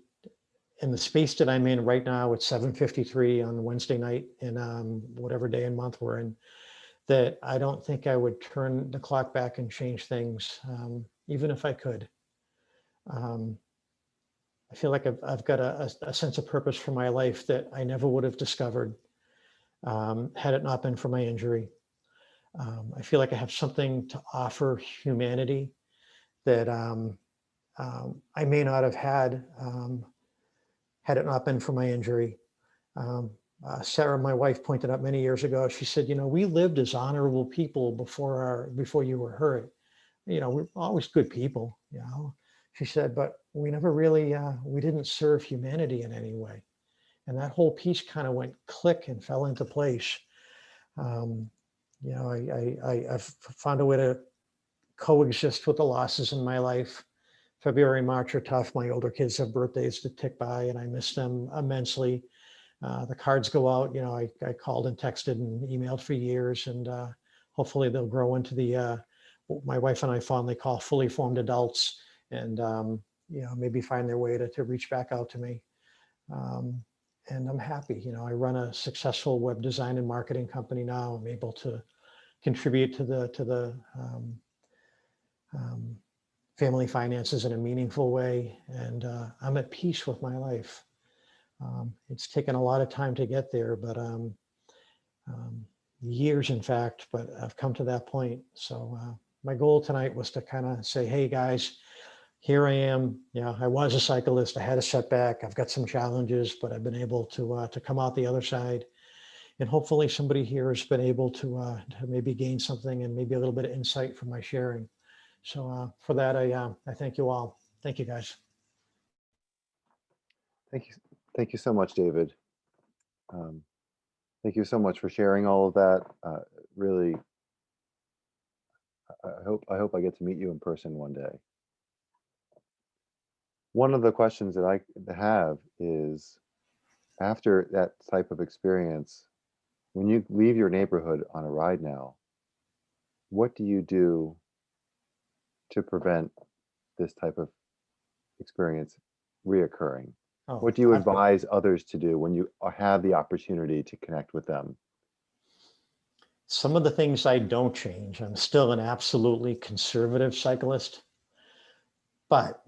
in the space that I'm in right now, it's 7:53 on Wednesday night in whatever day and month we're in, that I don't think I would turn the clock back and change things, even if I could. I feel like I've got a sense of purpose for my life that I never would have discovered had it not been for my injury. I feel like I have something to offer humanity that I may not have had had it not been for my injury. Sarah, my wife, pointed out many years ago, she said, we lived as honorable people before you were hurt. We're always good people, She said, but we never really, we didn't serve humanity in any way. And that whole piece kind of went click and fell into place. I've found a way to coexist with the losses in my life. February and March are tough. My older kids have birthdays to tick by and I miss them immensely. The cards go out, I called and texted and emailed for years, and hopefully they'll grow into the, what my wife and I fondly call fully formed adults, and maybe find their way to reach back out to me. And I'm happy, I run a successful web design and marketing company now. I'm able to contribute to the family finances in a meaningful way, and I'm at peace with my life. It's taken a lot of time to get there, but years, in fact, but I've come to that point. So my goal tonight was to kind of say, hey guys, here I am. I was a cyclist. I had a setback. I've got some challenges, but I've been able to come out the other side. And hopefully somebody here has been able to maybe gain something and maybe a little bit of insight from my sharing. So for that, I thank you all. Thank you, guys. Thank you. Thank you so much, David. Thank you so much for sharing all of that. Really, I hope I get to meet you in person one day. One of the questions that I have is, after that type of experience, when you leave your neighborhood on a ride now, what do you do to prevent this type of experience reoccurring? Oh, What do you advise others to do when you have the opportunity to connect with them? Some of the things I don't change. I'm still an absolutely conservative cyclist, but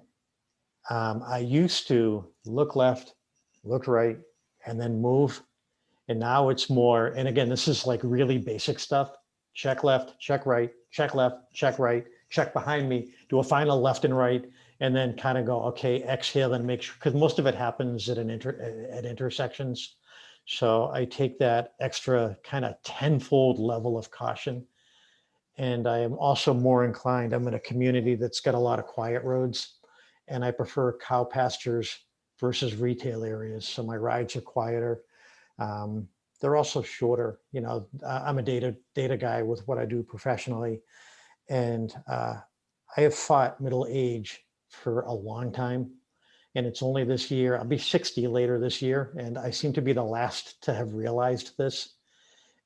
I used to look left, look right, and then move. And now it's more, and again, this is like really basic stuff. Check left, check right, check left, check right, check behind me, do a final left and right, and then kind of go, okay, exhale and make sure, because most of it happens at intersections. So I take that extra kind of tenfold level of caution. And I am also more inclined, I'm in a community that's got a lot of quiet roads, and I prefer cow pastures versus retail areas. So my rides are quieter. They're also shorter. I'm a data guy with what I do professionally. And I have fought middle age for a long time. And it's only this year, I'll be 60 later this year. And I seem to be the last to have realized this.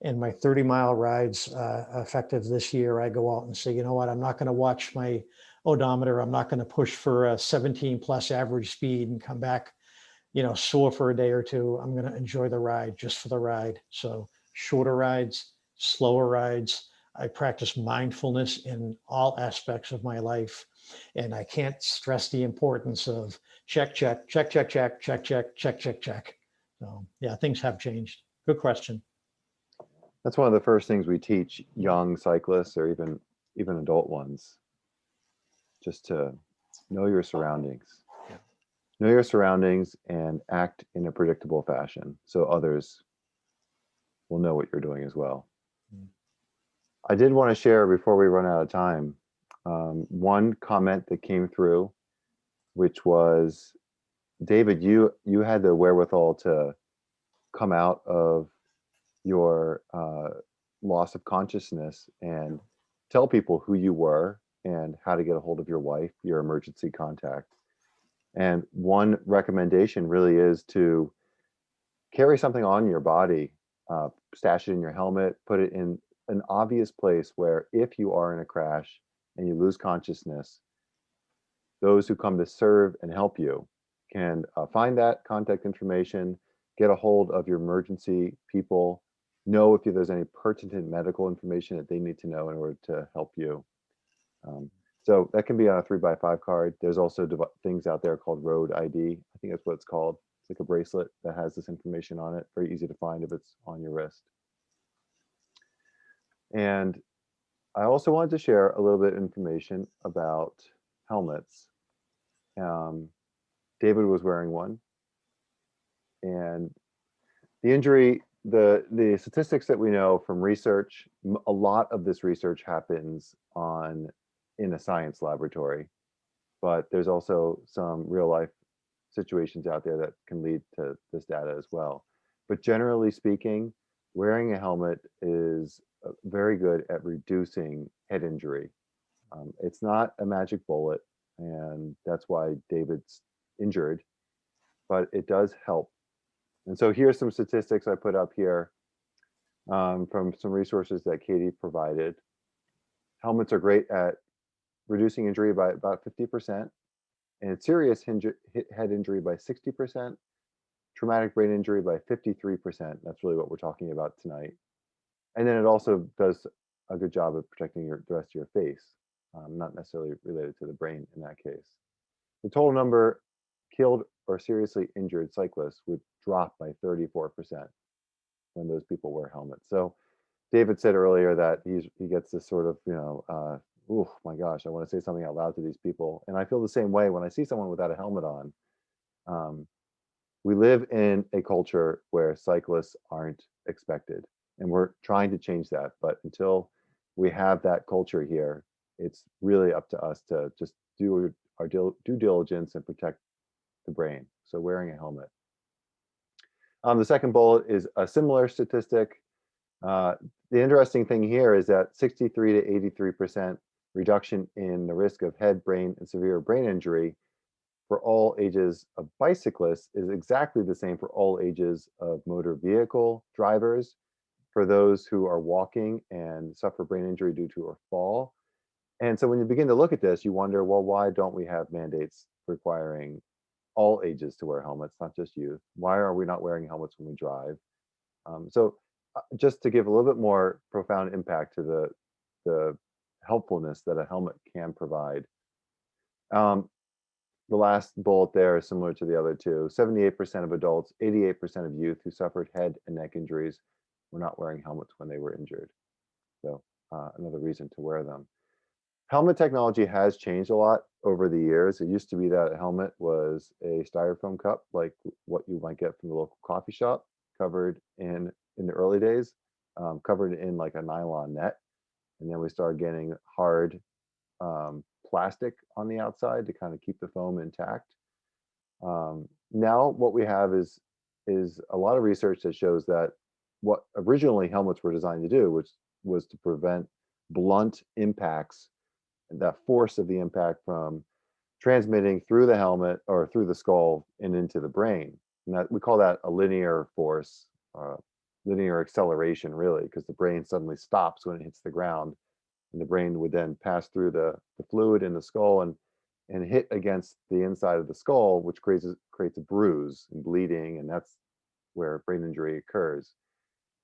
And my 30-mile rides effective this year, I go out and say, you know what, I'm not going to watch my odometer. I'm not going to push for a 17 plus average speed and come back, sore for a day or two. I'm going to enjoy the ride just for the ride. So shorter rides, slower rides. I practice mindfulness in all aspects of my life. And I can't stress the importance of check, check, check, check, check, check, check, check, check, check. So yeah, things have changed. Good question. That's one of the first things we teach young cyclists, or even adult ones, just to know your surroundings. Yeah. Know your surroundings and act in a predictable fashion so others will know what you're doing as well. I did want to share, before we run out of time, one comment that came through, which was, David, you had the wherewithal to come out of your loss of consciousness and tell people who you were and how to get a hold of your wife, your emergency contact. And one recommendation really is to carry something on your body, stash it in your helmet, put it in an obvious place where if you are in a crash, and you lose consciousness, those who come to serve and help you can find that contact information, get a hold of your emergency people, know if there's any pertinent medical information that they need to know in order to help you. So that can be on a 3x5 card. There's also things out there called Road ID. I think that's what it's called. It's like a bracelet that has this information on it. Very easy to find if it's on your wrist. And I also wanted to share a little bit of information about helmets. David was wearing one. And the injury, the statistics that we know from research, a lot of this research happens in a science laboratory, but there's also some real life situations out there that can lead to this data as well. But generally speaking, wearing a helmet is very good at reducing head injury. It's not a magic bullet, and that's why David's injured, but it does help. And so here's some statistics I put up here from some resources that Katie provided. Helmets are great at reducing injury by about 50%, and serious head injury by 60%, traumatic brain injury by 53%. That's really what we're talking about tonight. And then it also does a good job of protecting the rest of your face, not necessarily related to the brain in that case. The total number killed or seriously injured cyclists would drop by 34% when those people wear helmets. So David said earlier that he gets this sort of, oh my gosh, I want to say something out loud to these people. And I feel the same way when I see someone without a helmet on. We live in a culture where cyclists aren't expected, and we're trying to change that. But until we have that culture here, it's really up to us to just do our due diligence and protect the brain. So wearing a helmet. The second bullet is a similar statistic. The interesting thing here is that 63 to 83% reduction in the risk of head, brain, and severe brain injury for all ages of bicyclists is exactly the same for all ages of motor vehicle drivers, for those who are walking and suffer brain injury due to a fall. And so when you begin to look at this, you wonder, well, why don't we have mandates requiring all ages to wear helmets, not just youth? Why are we not wearing helmets when we drive? So just to give a little bit more profound impact to the helpfulness that a helmet can provide. The last bullet there is similar to the other two. 78% of adults, 88% of youth who suffered head and neck injuries were not wearing helmets when they were injured. So another reason to wear them. Helmet technology has changed a lot over the years. It used to be that a helmet was a styrofoam cup, like what you might get from the local coffee shop, covered in the early days, covered in like a nylon net. And then we started getting hard plastic on the outside to kind of keep the foam intact. Now what we have is a lot of research that shows that what originally helmets were designed to do, which was to prevent blunt impacts, and that force of the impact from transmitting through the helmet or through the skull and into the brain. And that we call that a linear force, linear acceleration, really, because the brain suddenly stops when it hits the ground, and the brain would then pass through the fluid in the skull and hit against the inside of the skull, which creates a bruise and bleeding, and that's where brain injury occurs.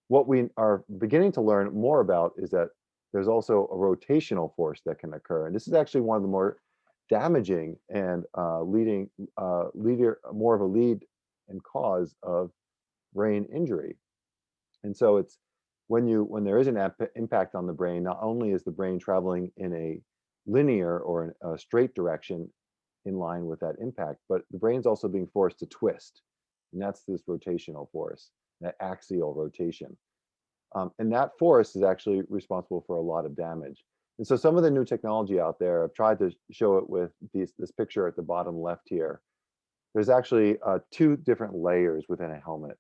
What we are beginning to learn more about is that there's also a rotational force that can occur, and this is actually one of the more damaging and more of a lead and cause of brain injury. And so it's when there is an impact on the brain, not only is the brain traveling in a linear or a straight direction in line with that impact, but the brain's also being forced to twist, and that's this rotational force, that axial rotation. And that force is actually responsible for a lot of damage. And so some of the new technology out there, I've tried to show it with this picture at the bottom left here. There's actually 2 different layers within a helmet,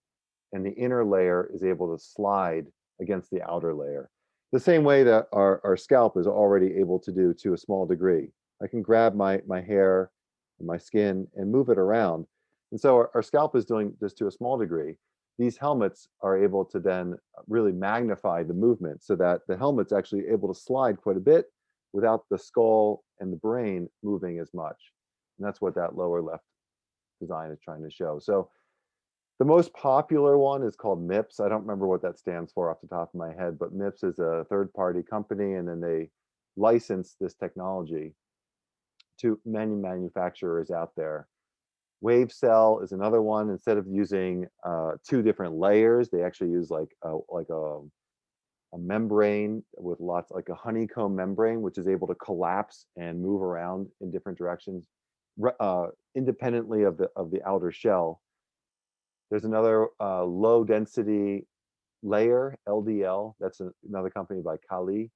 and the inner layer is able to slide against the outer layer, the same way that our scalp is already able to do to a small degree. I can grab my hair and my skin and move it around. And so our scalp is doing this to a small degree. These helmets are able to then really magnify the movement so that the helmet's actually able to slide quite a bit, without the skull and the brain moving as much. And that's what that lower left design is trying to show. So the most popular one is called Mips. I don't remember what that stands for off the top of my head, but Mips is a third-party company, and then they license this technology to many manufacturers out there. WaveCell is another one. Instead of using two different layers, they actually use like a membrane with lots, like a honeycomb membrane, which is able to collapse and move around in different directions, independently of the outer shell. There's another low density layer, LDL. That's another company by Kali.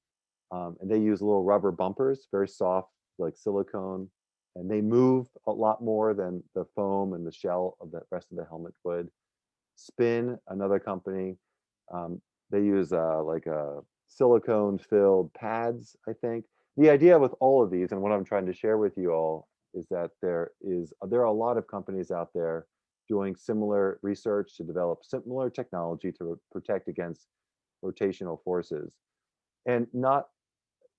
And they use little rubber bumpers, very soft, like silicone. And they move a lot more than the foam and the shell of the rest of the helmet would. Spin, another company, they use like a silicone filled pads, I think. The idea with all of these, and what I'm trying to share with you all, is that there are a lot of companies out there doing similar research to develop similar technology to protect against rotational forces. And not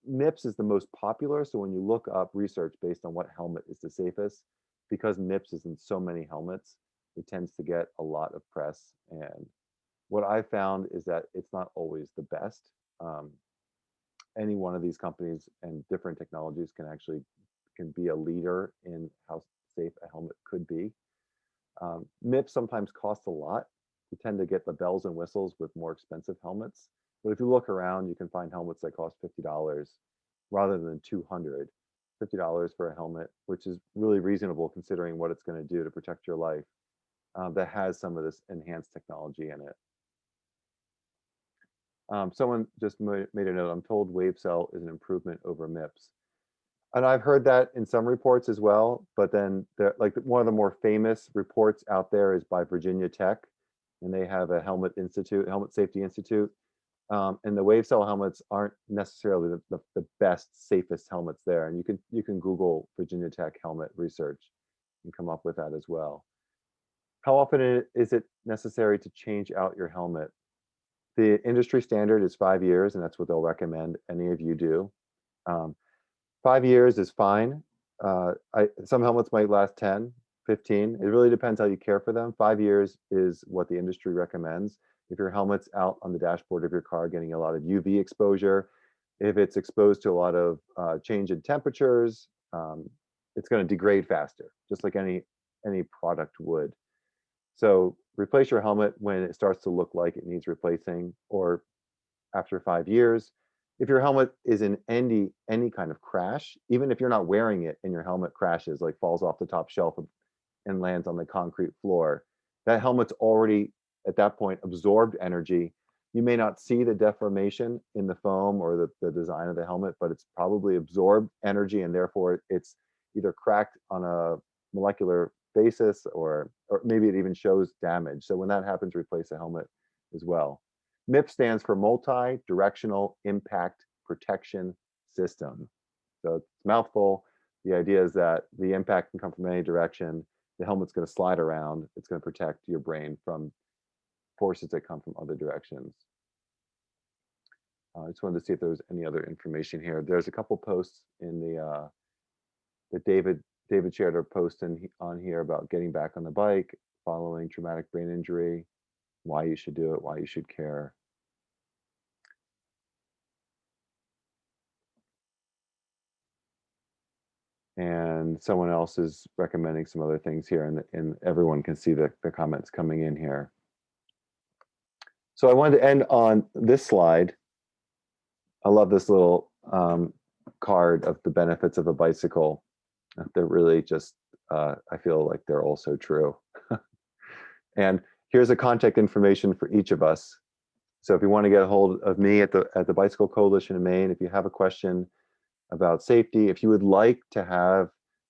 Mips is the most popular. So when you look up research based on what helmet is the safest, because Mips is in so many helmets, it tends to get a lot of press. And what I found is that it's not always the best. Any one of these companies and different technologies can be a leader in how safe a helmet could be. Mips sometimes cost a lot. You tend to get the bells and whistles with more expensive helmets. But if you look around, you can find helmets that cost $50 rather than $200. $50 for a helmet, which is really reasonable considering what it's going to do to protect your life, that has some of this enhanced technology in it. Someone just made a note. I'm told WaveCell is an improvement over Mips. And I've heard that in some reports as well, but then like one of the more famous reports out there is by Virginia Tech, and they have a helmet safety institute. And the WaveCell helmets aren't necessarily the best, safest helmets there. And you can Google Virginia Tech helmet research and come up with that as well. How often is it necessary to change out your helmet? The industry standard is 5 years, and that's what they'll recommend any of you do. 5 years is fine. Some helmets might last 10, 15. It really depends how you care for them. 5 years is what the industry recommends. If your helmet's out on the dashboard of your car getting a lot of UV exposure, if it's exposed to a lot of change in temperatures, it's going to degrade faster, just like any product would. So replace your helmet when it starts to look like it needs replacing, or after 5 years. If your helmet is in any kind of crash, even if you're not wearing it and your helmet crashes, like falls off the top shelf and lands on the concrete floor, that helmet's already at that point absorbed energy. You may not see the deformation in the foam or the design of the helmet, but it's probably absorbed energy, and therefore it's either cracked on a molecular basis, or maybe it even shows damage. So when that happens, replace the helmet as well. MIP stands for Multi-Directional Impact Protection System. So it's a mouthful. The idea is that the impact can come from any direction. The helmet's going to slide around. It's going to protect your brain from forces that come from other directions. I just wanted to see if there was any other information here. There's a couple posts in that David shared a post on here about getting back on the bike following traumatic brain injury, why you should do it, why you should care. And someone else is recommending some other things here, and everyone can see the comments coming in here. So I wanted to end on this slide. I love this little card of the benefits of a bicycle. They're really just, I feel like they're all so true. And here's a contact information for each of us. So if you want to get a hold of me at the Bicycle Coalition in Maine, if you have a question about safety, if you would like to have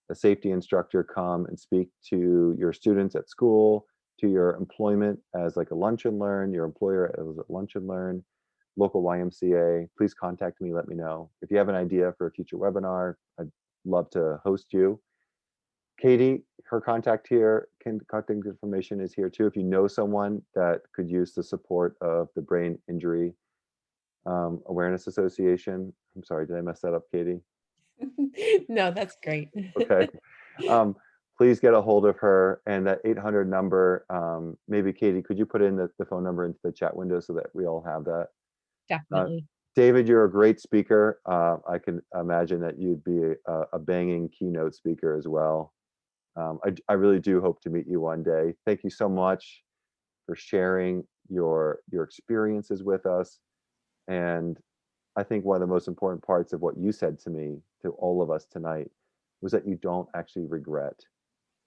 a safety instructor come and speak to your students at school, to your employment as like a lunch and learn, your employer as a lunch and learn, local YMCA, please contact me, let me know. If you have an idea for a future webinar, I'd love to host you. Katie, her contact information is here too. If you know someone that could use the support of the brain injury Awareness Association. I'm sorry, did I mess that up, Katie? No, that's great. Okay. Please get a hold of her, and that 800 number, maybe Katie, could you put in the phone number into the chat window so that we all have that? Definitely. David, you're a great speaker. I can imagine that you'd be a banging keynote speaker as well. I really do hope to meet you one day. Thank you so much for sharing your experiences with us. And I think one of the most important parts of what you said to me, to all of us tonight, was that you don't actually regret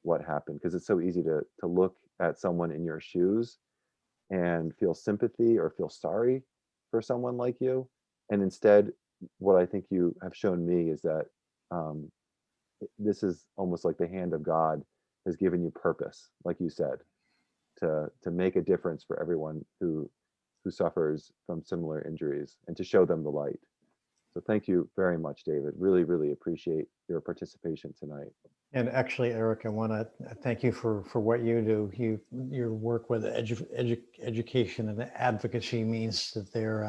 what happened, because it's so easy to look at someone in your shoes and feel sympathy or feel sorry for someone like you. And instead, what I think you have shown me is that um, this is almost like the hand of God has given you purpose, like you said, to make a difference for everyone who suffers from similar injuries and to show them the light. So thank you very much, David. Really, really appreciate your participation tonight. And actually, Eric, I want to thank you for what you do. Your work with education and advocacy means that there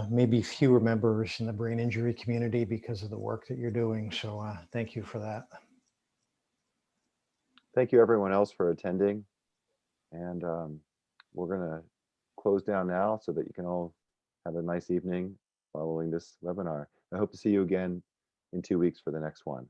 may be fewer members in the brain injury community because of the work that you're doing. So thank you for that. Thank you everyone else for attending. And we're gonna close down now so that you can all have a nice evening following this webinar. I hope to see you again in 2 weeks for the next one.